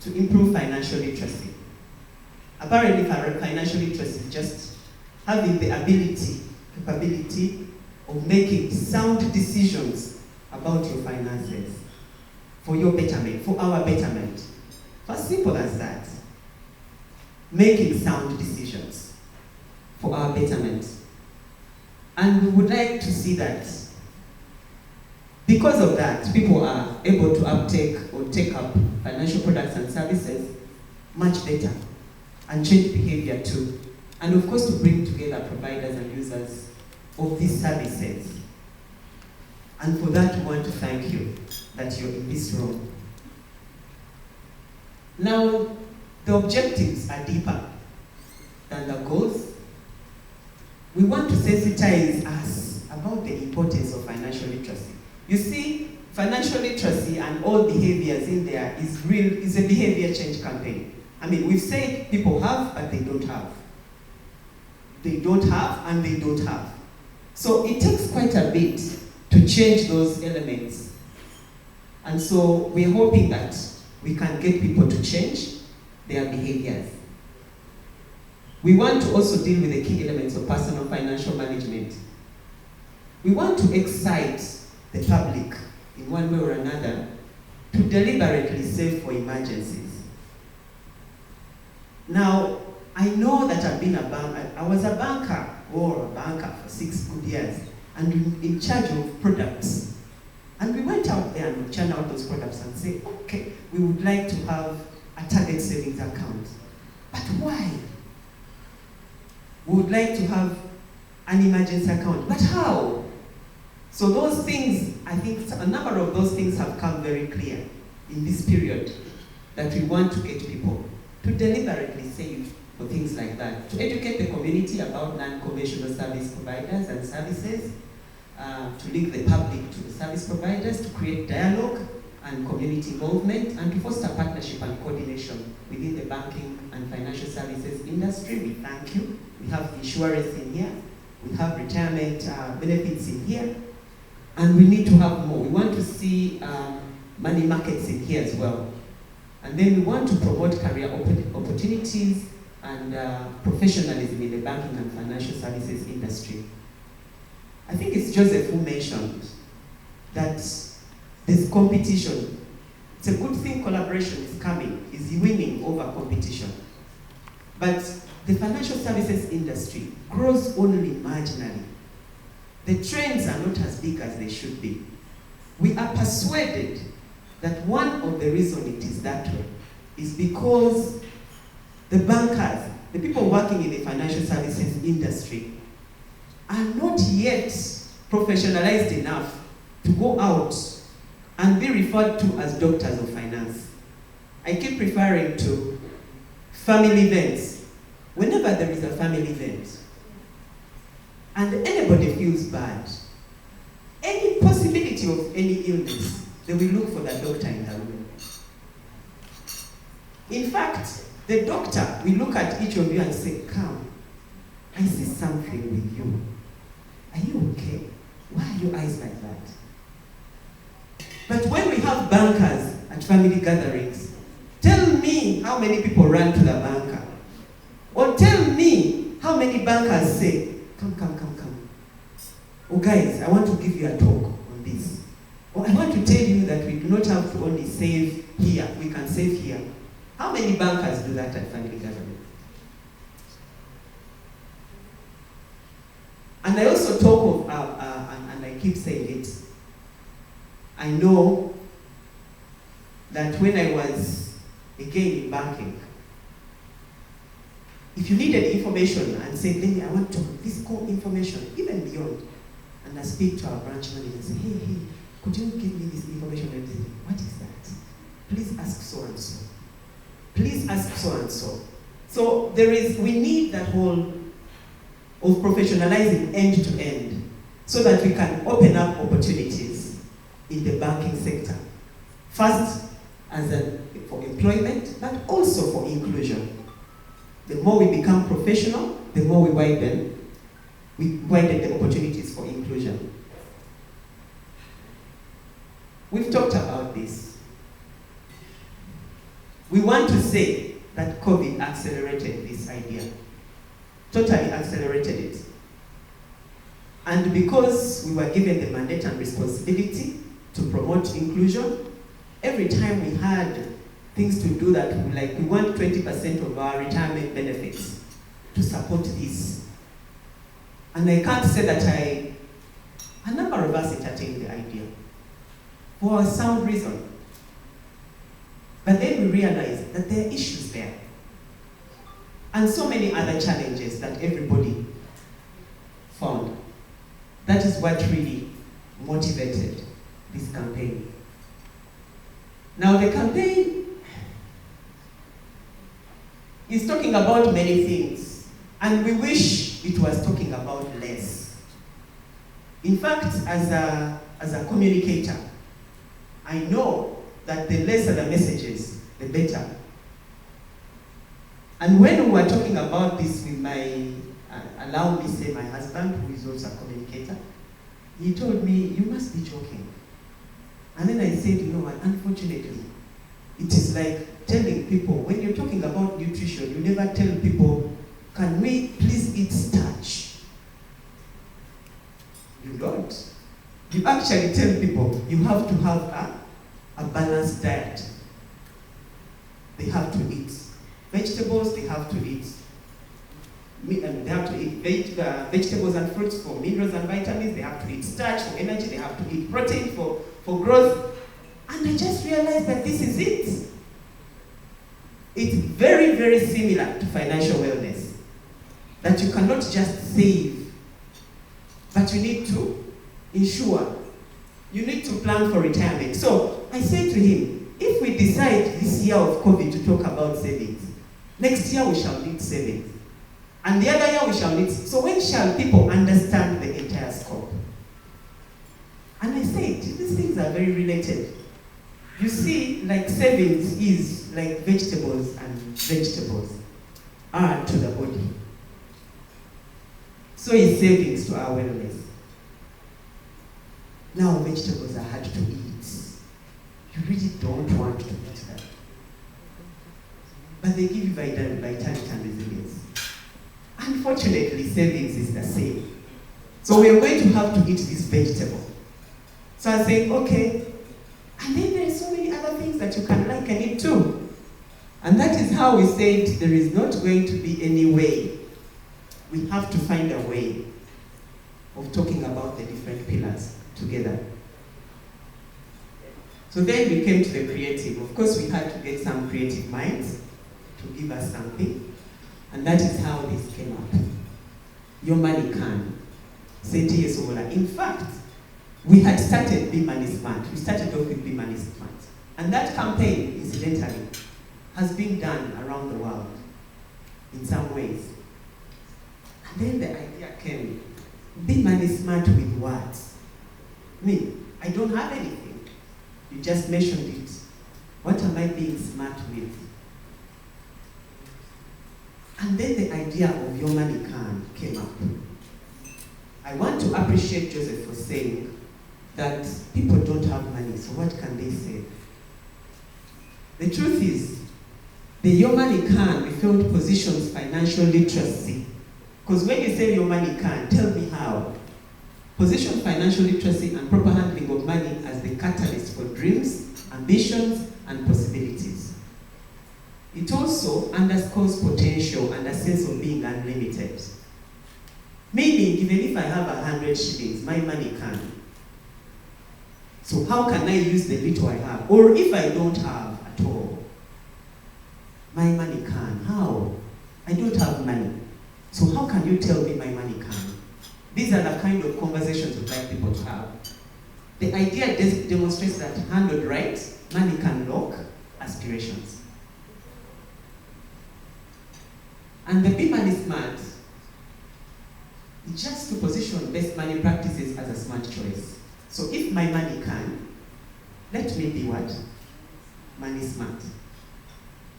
To improve financial literacy. Apparently, financial literacy is just having the capability of making sound decisions about your finances for your betterment, for our betterment. As simple as that. Making sound decisions for our betterment. And we would like to see that because of that, people are able to uptake or take up financial products and services much better and change behavior too. And of course, to bring together providers and users of these services. And for that, we want to thank you that you're in this room. Now, the objectives are deeper than the goals. We want to sensitize us about the importance of financial literacy. You see, financial literacy and all behaviors in there is a behavior change campaign. I mean, we've said people have, but they don't have. They don't have, and they don't have. So it takes quite a bit to change those elements. And so we're hoping that we can get people to change their behaviors. We want to also deal with the key elements of personal financial management. We want to excite the public in one way or another to deliberately save for emergencies. Now, I know that I've been I was a banker for 6 good years and in charge of products. And we went out there and churned out those products and said, okay, we would like to have a target savings account. But why? We would like to have an emergency account. But how? So those things, I think a number of those things have come very clear in this period that we want to get people to deliberately save for things like that. To educate the community about non-conventional service providers and services, to link the public to the service providers, to create dialogue and community involvement, and to foster partnership and coordination within the banking and financial services industry. We thank you. We have insurance in here. We have retirement benefits in here. And we need to have more. We want to see money markets in here as well. And then we want to promote career opportunities and professionalism in the banking and financial services industry. I think it's Joseph who mentioned that there's competition. It's a good thing collaboration is coming, is winning over competition. But the financial services industry grows only marginally. The trends are not as big as they should be. We are persuaded that one of the reasons it is that way is because the bankers, the people working in the financial services industry, are not yet professionalized enough to go out and be referred to as doctors of finance. I keep referring to family events. Whenever there is a family event and anybody feels bad, any possibility of any illness, they will look for the doctor in the room. In fact, the doctor will look at each of you and say, "Come, I see something with you. Are you okay? Why are your eyes like that?" But when we have bankers at family gatherings, tell me how many people run to the banker. Or tell me how many bankers say, "Come, come, come, come. Oh guys, I want to give you a talk on this. Or I want to tell you that we do not have to only save here, we can save here." How many bankers do that at family gatherings? And I also talk of, and I keep saying it, I know that when I was again in banking, if you needed information and say, "Lenny, I want to physical information, even beyond," and I speak to our branch manager and say, hey, could you give me this information? And say, "What is that? Please ask so and so. Please ask so and so." So we need that whole of professionalizing end to end so that we can open up opportunities in the banking sector. First, for employment, but also for inclusion. The more we become professional, the more we widen the opportunities for inclusion. We've talked about this. We want to say that COVID accelerated this idea, totally accelerated it. And because we were given the mandate and responsibility to promote inclusion, every time we had things to do that, like we want 20% of our retirement benefits to support this. And I can't say that a number of us entertained the idea for a sound reason. But then we realized that there are issues there. And so many other challenges that everybody found. That is what really motivated this campaign. Now the campaign is talking about many things, and we wish it was talking about less. In fact, as a communicator, I know that the lesser the messages, the better. And when we were talking about this with allow me say my husband, who is also a communicator, he told me, "You must be joking." And then I said, "You know what, unfortunately, it is like telling people, when you're talking about nutrition, you never tell people, can we please eat starch? You don't. You actually tell people, you have to have a balanced diet. They have to eat vegetables, they have to eat vegetables and fruits for minerals and vitamins, they have to eat starch for energy, they have to eat protein for growth." And I just realized that this is it. It's very, very similar to financial wellness. That you cannot just save, but you need to ensure. You need to plan for retirement. So I said to him, if we decide this year of COVID to talk about savings, next year we shall need savings. And the other year we shall need. So when shall people understand the entire scope? And I said, these things are very related. You see, like savings is like vegetables, and vegetables are to the body. So is savings to our wellness. Now vegetables are hard to eat. You really don't want to eat them. But they give you vitality and resilience. Unfortunately, savings is the same. So we are going to have to eat this vegetable. So I said, okay. And then there are so many other things that you can like and eat too. And that is how we said there is not going to be any way. We have to find a way of talking about the different pillars together. So then we came to the creative. Of course, we had to get some creative minds to give us something. And that is how this came up. Your money can. In fact, we had started Be Money Smart. We started off with Be Money Smart. And that campaign, incidentally, has been done around the world in some ways. And then the idea came, Be Money Smart with what? I don't have anything. You just mentioned it. What am I being smart with? And then the idea of Your Money Can came up. I want to appreciate Joseph for saying that people don't have money, so what can they save? The truth is, the Your Money Can, we felt, positions financial literacy. Because when you say Your Money Can, tell me how. Position financial literacy and proper handling of money as the catalyst for dreams, ambitions, and possibilities. It also underscores potential and a sense of being unlimited. Meaning, even if I have 100 shillings, my money can. So how can I use the little I have? Or if I don't have at all, my money can. How? I don't have money. So how can you tell me my money can? These are the kind of conversations we'd like people to have. The idea demonstrates that handled right, money can lock aspirations. And the Be Money Smart is just to position best money practices as a smart choice. So if my money can, let me be what? Money smart.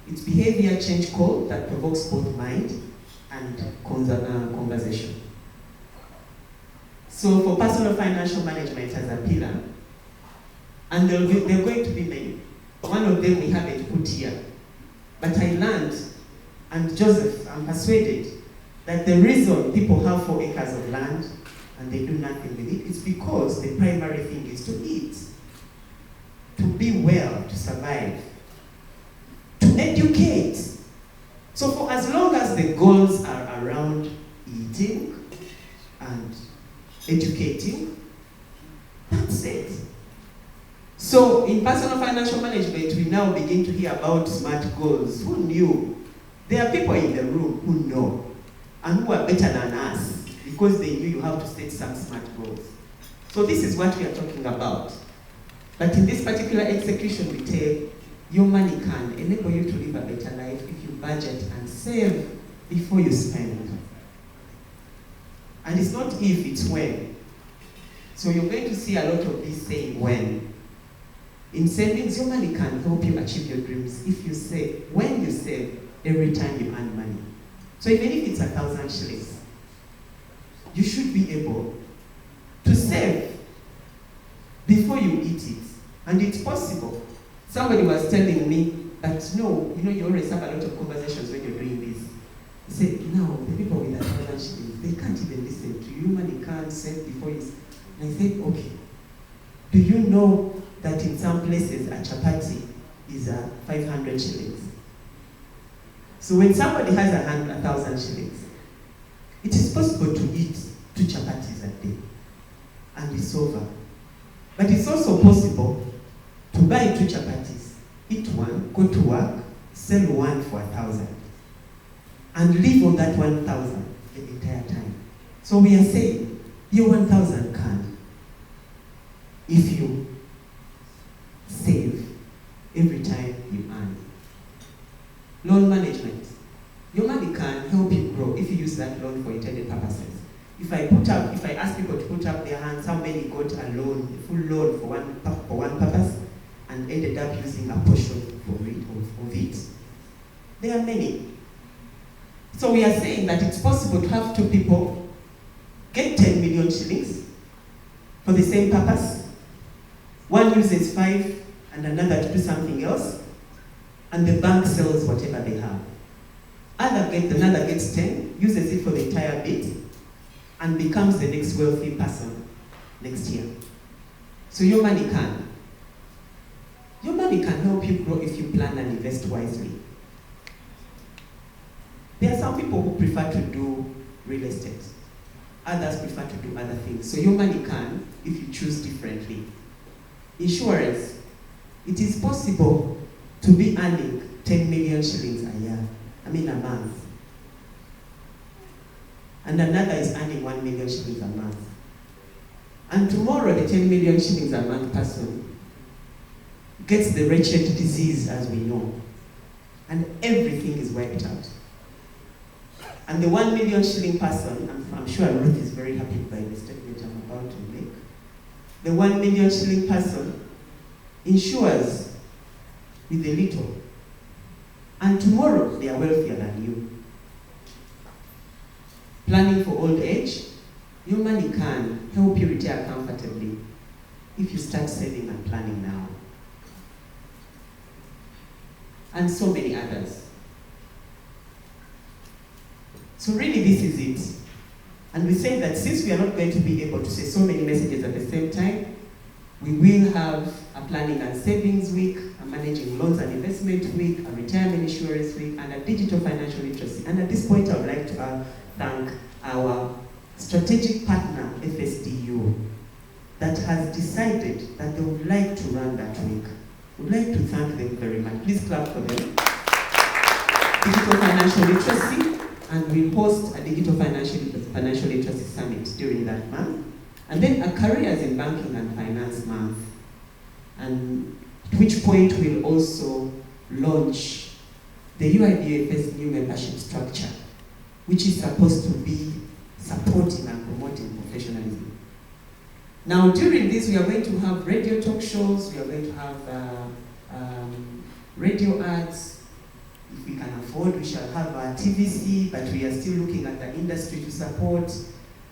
It's behavior change call that provokes both mind and conversation. So for personal financial management as a pillar, and there are going to be many. One of them we haven't put here. But I learned, and Joseph, I'm persuaded, that the reason people have 4 acres of land and they do nothing with it is because the primary thing is to eat, to be well, to survive, to educate. So for as long as the goals are around eating and educating, that's it. So in personal financial management, we now begin to hear about SMART goals. Who knew? There are people in the room who know and who are better than us because they knew you have to set some SMART goals. So this is what we are talking about. But in this particular execution, we tell your money can enable you to live a better life if you budget and save before you spend. And it's not if, it's when. So you're going to see a lot of this saying when. In savings, your money can help you achieve your dreams if you save, when you save, every time you earn money. So even if it's 1,000 shillings, you should be able to save before you eat it. And it's possible. Somebody was telling me that, no, you always have a lot of conversations when you're doing this. He said, no, the people with 1,000 shillings, they can't even listen to you. Money can't save before you. And I said, okay. Do you know that in some places a chapati is 500 shillings? So when somebody has 1,000 shillings, it is possible to eat 2 chapatis a day, and it's over. But it's also possible to buy 2 chapatis, eat one, go to work, sell one for 1,000, and live on that 1,000 the entire time. So we are saying your 1,000 can, if you save every time you earn. Loan management. Your money can help you grow if you use that loan for intended purposes. If I ask people to put up their hands, how many got a loan, a full loan for one purpose, and ended up using a portion of it? There are many. So we are saying that it's possible to have 2 people get 10 million shillings for the same purpose, One uses 5 and another to do something else, and the bank sells whatever they have. Another gets 10, uses it for the entire bit, and becomes the next wealthy person next year. So your money can. Your money can help you grow if you plan and invest wisely. There are some people who prefer to do real estate. Others prefer to do other things. So your money can if you choose differently. Insurance. It is possible to be earning 10 million shillings a month. And another is earning 1 million shillings a month. And tomorrow the 10 million shillings a month person gets the wretched disease as we know. And everything is wiped out. And the 1 million shilling person, I'm sure Ruth is very happy by the statement I'm about to make. The 1 million shilling person insures with a little. And tomorrow they are wealthier than you. Planning for old age, your money can help you retire comfortably if you start saving and planning now. And so many others. So really this is it. And we say that since we are not going to be able to say so many messages at the same time, we will have a planning and savings week, a managing loans and investment week, a retirement insurance week, and a digital financial literacy. And at this point, I would like to thank our strategic partner, FSDU, that has decided that they would like to run that week. We'd like to thank them very much. Please clap for them. Digital financial literacy, and we host a digital financial literacy summit during that month. And then a careers in banking and finance month. And at which point we'll also launch the UIDF's new membership structure, which is supposed to be supporting and promoting professionalism. Now during this we are going to have radio talk shows, we are going to have radio ads. If we can afford, we shall have a TVC, but we are still looking at the industry to support.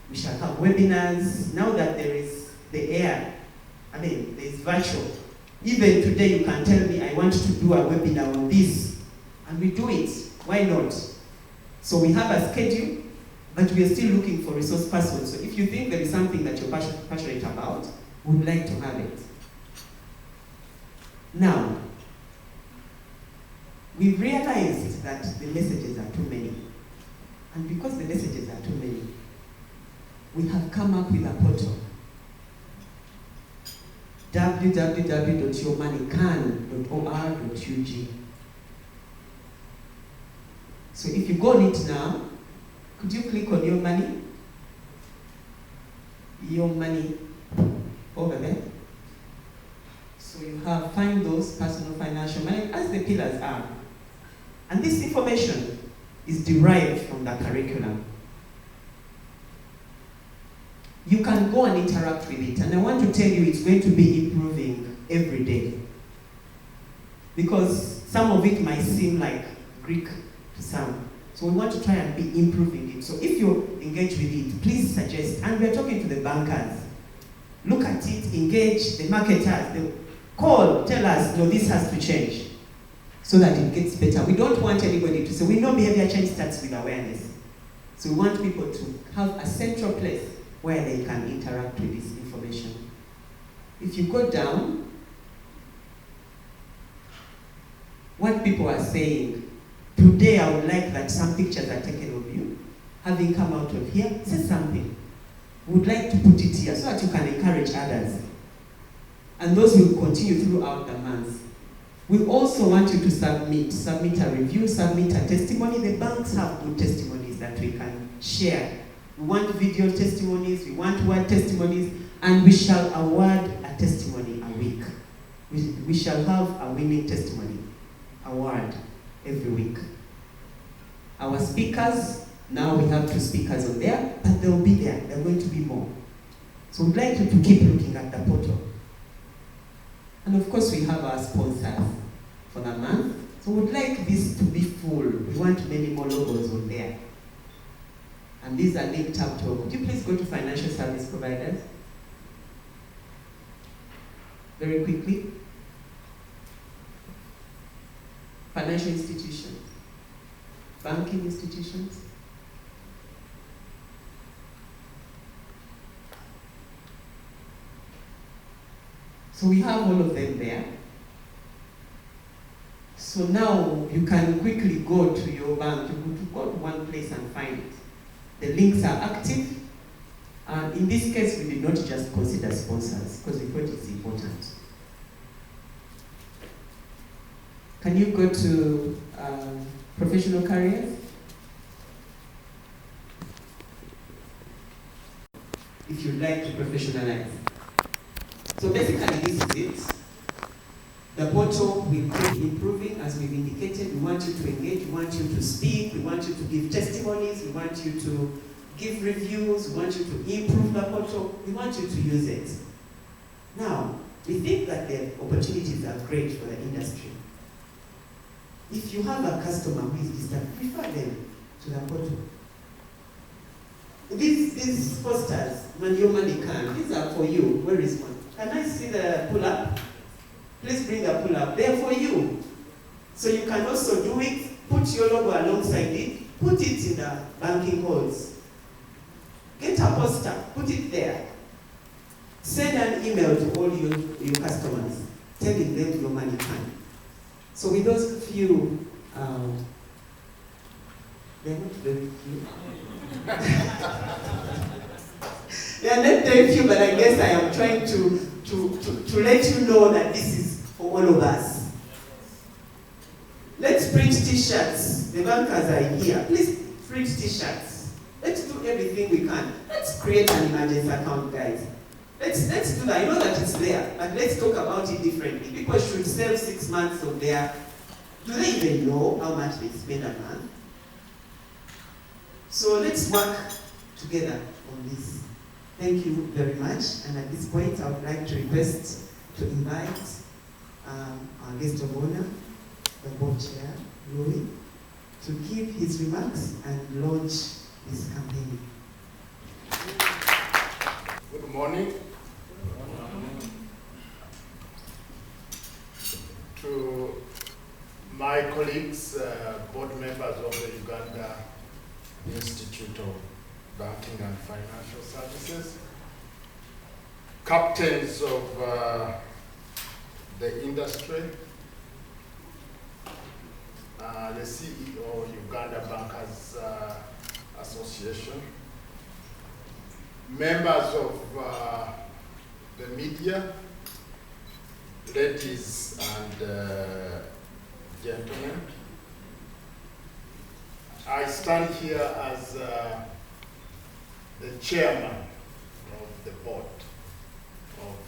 We shall have webinars. Now that there is the air, there is virtual. Even today you can tell me, I want to do a webinar on this, and we do it. Why not? So we have a schedule, but we are still looking for resource persons. So if you think there is something that you're passionate about, we would like to have it. Now, we've realized that the messages are too many. And because the messages are too many, we have come up with a portal. www.yourmoneycan.or.ug. So if you go on it now, could you click on Your Money? Your Money over there. So you have find those personal financial management as the pillars are. And this information is derived from the curriculum. You can go and interact with it. And I want to tell you it's going to be improving every day. Because some of it might seem like Greek to some. So we want to try and be improving it. So if you engage with it, please suggest. And we're talking to the bankers. Look at it, engage the marketers. Call, tell us, no, this has to change. So that it gets better. We don't want anybody to say, we know behavior change starts with awareness. So we want people to have a central place where they can interact with this information. If you go down, what people are saying, today I would like that some pictures are taken of you, having come out of here, say something. We would like to put it here so that you can encourage others. And those will continue throughout the month. We also want you to submit a review, submit a testimony. The banks have good testimonies that we can share. We want video testimonies, we want word testimonies, and we shall award a testimony a week. We shall have a winning testimony award every week. Our speakers, now we have 2 speakers on there, but they will be there. There are going to be more. So we'd like you to keep looking at the portal. And of course, we have our sponsors for the month. So we'd like this to be full. We want many more logos on there. And these are linked up to. Could you please go to financial service providers? very quickly. Financial institutions, banking institutions. So we have all of them there. So now you can quickly go to your bank, you go to one place and find it. The links are active. And in this case, we did not just consider sponsors because we thought it's important. Can you go to professional careers? If you'd like to professionalize. So basically this is it. The portal will keep improving as we've indicated. We want you to engage, we want you to speak, we want you to give testimonies, we want you to give reviews, we want you to improve the portal, we want you to use it. Now, we think that the opportunities are great for the industry. If you have a customer who is distant, refer them to the portal. These posters, when your money can, these are for you. Where is one? Can I see the pull-up? Please bring the pull-up. They're for you. So you can also do it, put your logo alongside it, put it in the banking halls. Get a poster, put it there. Send an email to all your customers, telling them your money can. So with those few, they're not very few. They are not very few, but I guess I am trying to let you know that this is for all of us. Let's print t-shirts. The bankers are here. Please print t-shirts. Let's do everything we can. Let's create an emergency account, guys. Let's do that. I know that it's there, but let's talk about it differently. People should save 6 months of their... Do they even know how much they spend a month? So let's work together on this. Thank you very much. And at this point, I would like to request to invite our guest of honor, the board chair, Louis, to give his remarks and launch this campaign. Good morning. To my colleagues, board members of the Uganda Institute of Banking and Financial Services, captains of the industry, the CEO of Uganda Bankers Association, members of the media, ladies and gentlemen. I stand here as the chairman of the board of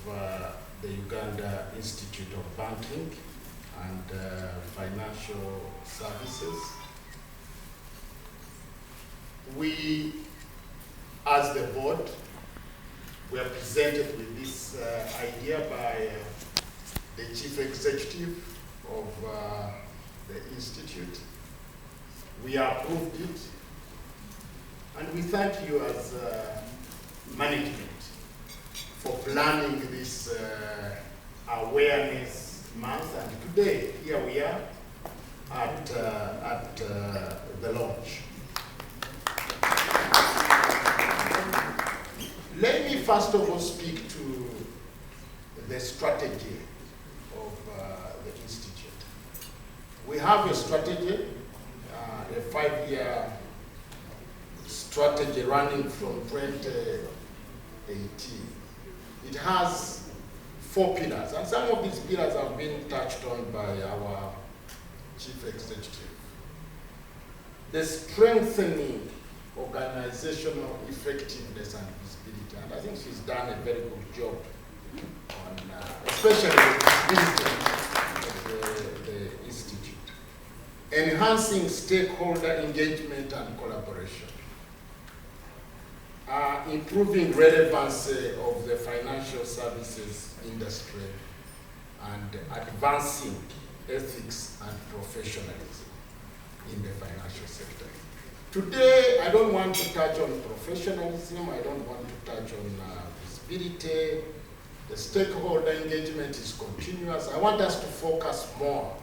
the Uganda Institute of Banking and Financial Services. We, as the board, were presented with this idea by the chief executive of the institute. We approved it, and we thank you as management for planning this awareness month. And today, here we are at the launch. Let me first of all speak to the strategy of the institute. We have a strategy, a 5-year strategy running from 2018. It has 4 pillars, and some of these pillars have been touched on by our chief executive. The strengthening organizational effectiveness and visibility, and I think she's done a very good job on, especially the visibility of the institute. Enhancing stakeholder engagement and collaboration. Improving relevancy of the financial services industry and advancing ethics and professionalism in the financial sector. Today, I don't want to touch on professionalism, I don't want to touch on visibility, The stakeholder engagement is continuous. I want us to focus more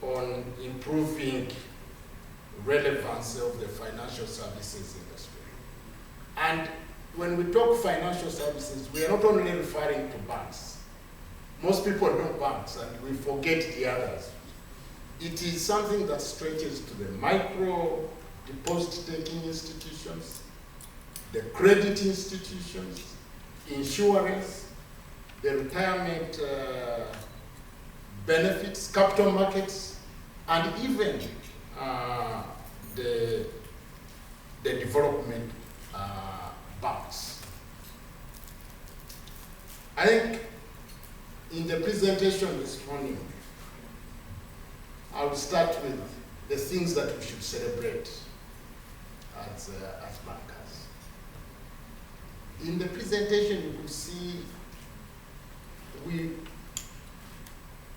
on improving relevance of the financial services industry. And when we talk financial services, we are not only referring to banks. Most people know banks and we forget the others. It is something that stretches to the micro deposit-taking institutions, the credit institutions, insurance, the retirement benefits, capital markets, and even the development banks. I think in the presentation this morning, I will start with the things that we should celebrate as bankers. In the presentation, you could see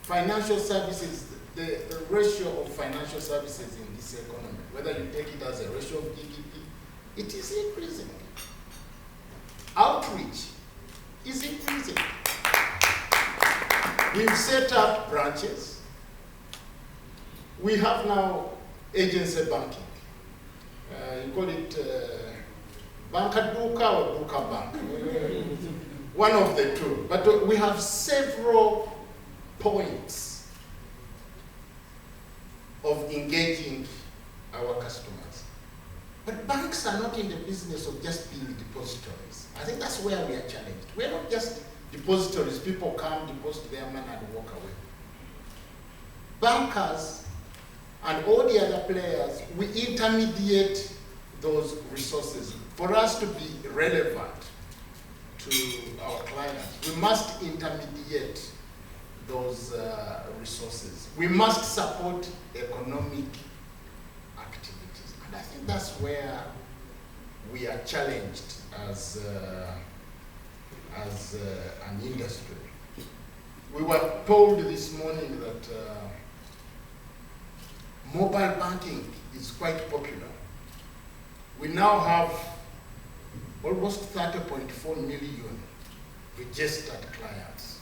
financial services, the ratio of financial services in this economy, whether you take it as a ratio of GDP, it is increasing. Outreach is increasing. We've set up branches. We have now agency banking. You call it Banka Duka or Duka Bank. One of the two. But we have several points of engaging our customers. But banks are not in the business of just being depositories. I think that's where we are challenged. We are not just depositories. People come, deposit their money and walk away. Bankers and all the other players, we intermediate those resources. For us to be relevant to our clients, we must intermediate those resources. We must support economic activities. And I think that's where we are challenged as an industry. We were told this morning that mobile banking is quite popular. We now have almost 30.4 million registered clients.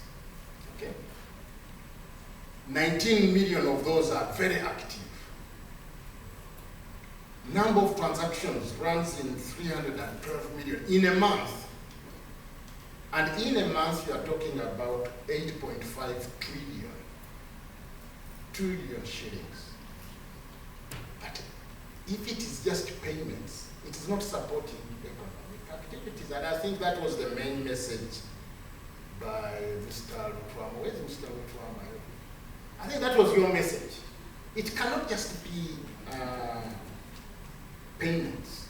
Okay? 19 million of those are very active. Number of transactions runs in 312 million in a month. And in a month, you are talking about 8.5 trillion shillings. But if it is just payments, it is not supporting economic activities. And I think that was the main message by Mr. Lutwama. Where's Mr. Lutwama? I think that was your message. It cannot just be payments.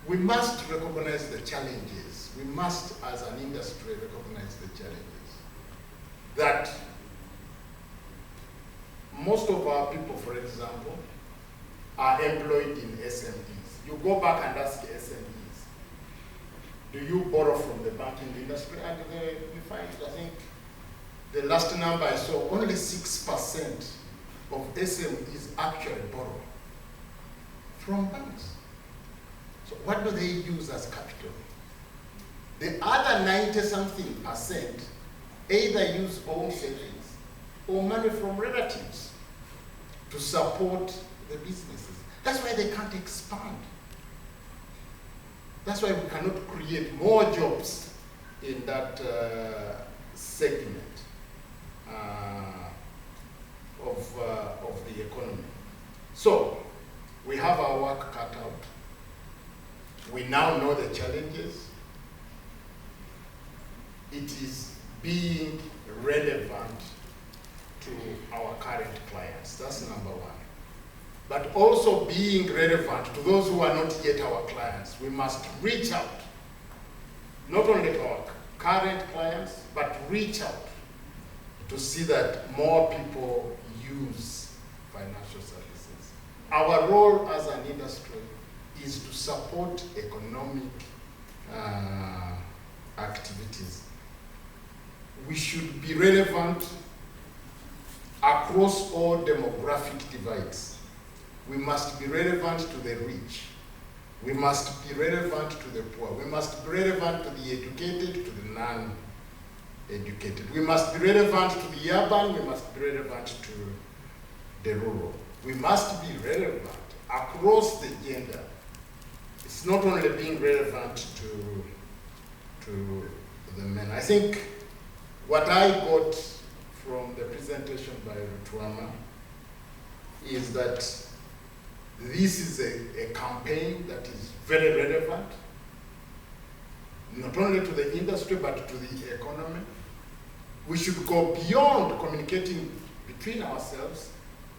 We must recognize the challenges. We must, as an industry, recognize the challenges. That most of our people, for example, are employed in SMEs. You go back and ask SMEs, do you borrow from the banking industry? And you find, I think, the last number I saw, only 6% of SMEs actually borrow from banks. So what do they use as capital? The other 90-something% either use own savings or money from relatives to support the businesses. That's why they can't expand. That's why we cannot create more jobs in that segment of the economy. So we have our work cut out. We now know the challenges. It is being relevant to our current clients. That's number one. But also being relevant to those who are not yet our clients. We must reach out, not only to our current clients, but reach out to see that more people use financial services. Our role as an industry is to support economic activities. We should be relevant across all demographic divides. We must be relevant to the rich. We must be relevant to the poor. We must be relevant to the educated, to the educated. We must be relevant to the urban, we must be relevant to the rural. We must be relevant across the gender. It's not only being relevant to the men. I think what I got from the presentation by Rutuama is that this is a campaign that is very relevant, not only to the industry but to the economy. We should go beyond communicating between ourselves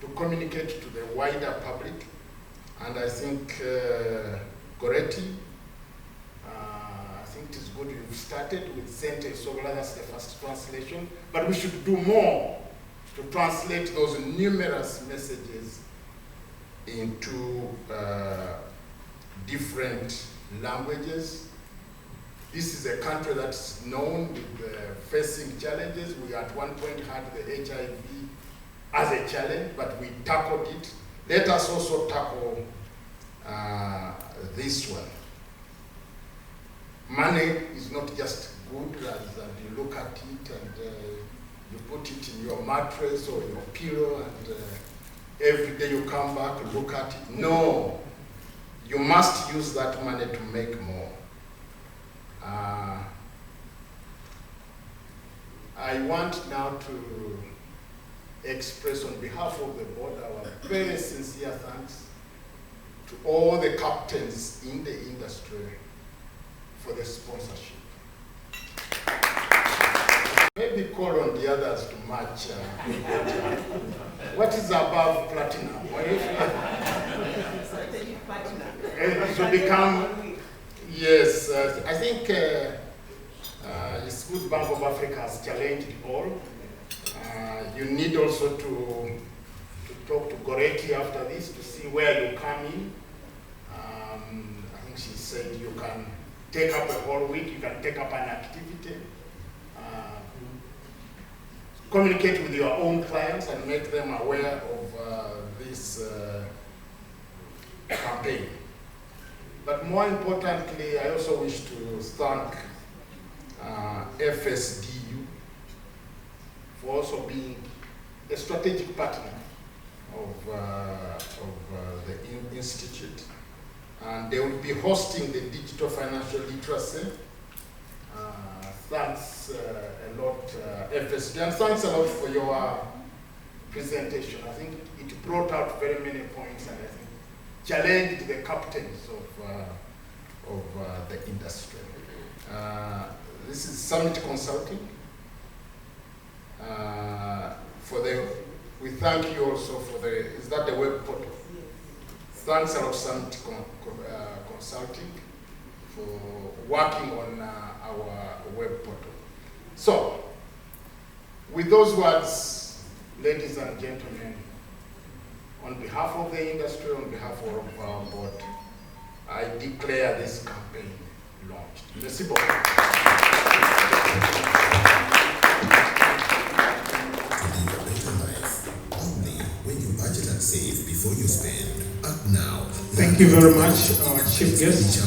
to communicate to the wider public. And I think Goretti, I think it is good you've started with Sente Sogola, that's the first translation, but we should do more to translate those numerous messages into different languages. This is a country that's known with facing challenges. We at one point had the HIV as a challenge, but we tackled it. Let us also tackle this one. Money is not just good as you look at it and you put it in your mattress or your pillow and every day you come back and look at it. No, you must use that money to make more. I want now to express on behalf of the board our very sincere thanks to all the captains in the industry for the sponsorship. Maybe call on the others to match. What is above platinum? It should become, yes, I think it's good Bank of Africa has challenged all. You need also to talk to Goretti after this to see where you come in. I think she said you can take up a whole week, you can take up an activity. Communicate with your own clients and make them aware of this campaign. But more importantly, I also wish to thank FSDU for also being a strategic partner of the Institute. And they will be hosting the digital financial literacy. Thanks a lot, FSD, and thanks a lot for your presentation. I think it brought out very many points and I think challenged the captains of the industry. This is Summit Consulting. We thank you also for is that the web portal? Thanks a lot, Summit Consulting, for working on our web portal. So, with those words, ladies and gentlemen, on behalf of the industry, on behalf of our board, I declare this campaign launched. Merci beaucoup. Save before you spend. Act now. Thank you very much, our chief guest.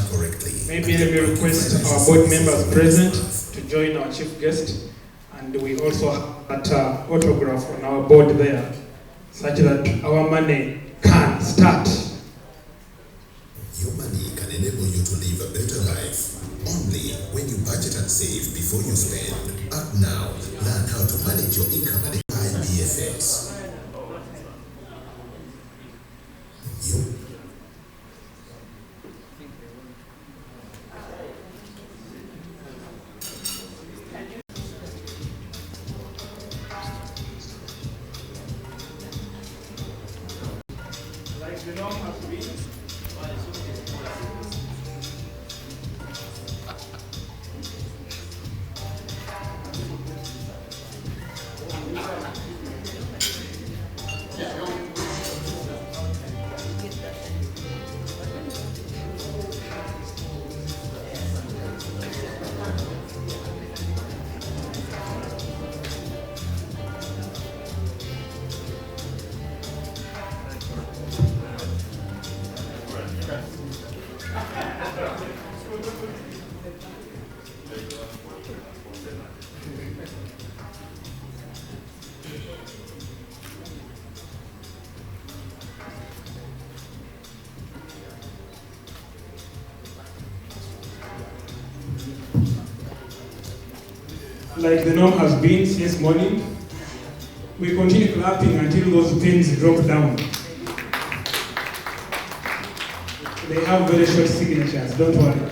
Maybe I will request our board members present to join our chief guest, and we also have that autograph on our board there, such that our money can start. Your money can enable you to live a better life. Only when you budget and save before you spend. Act now. Learn how to manage your income and IBFS. like the norm has been since morning. We continue clapping until those pins drop down. They have very short signatures, don't worry.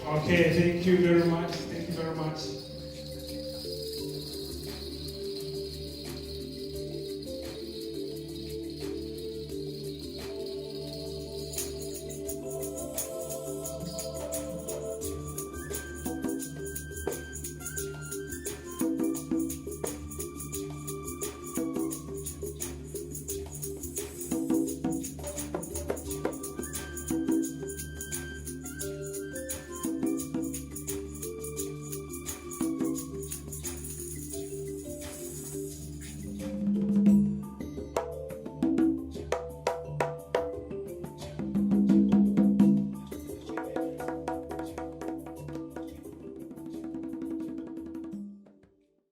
Okay, thank you very much. Thank you very much.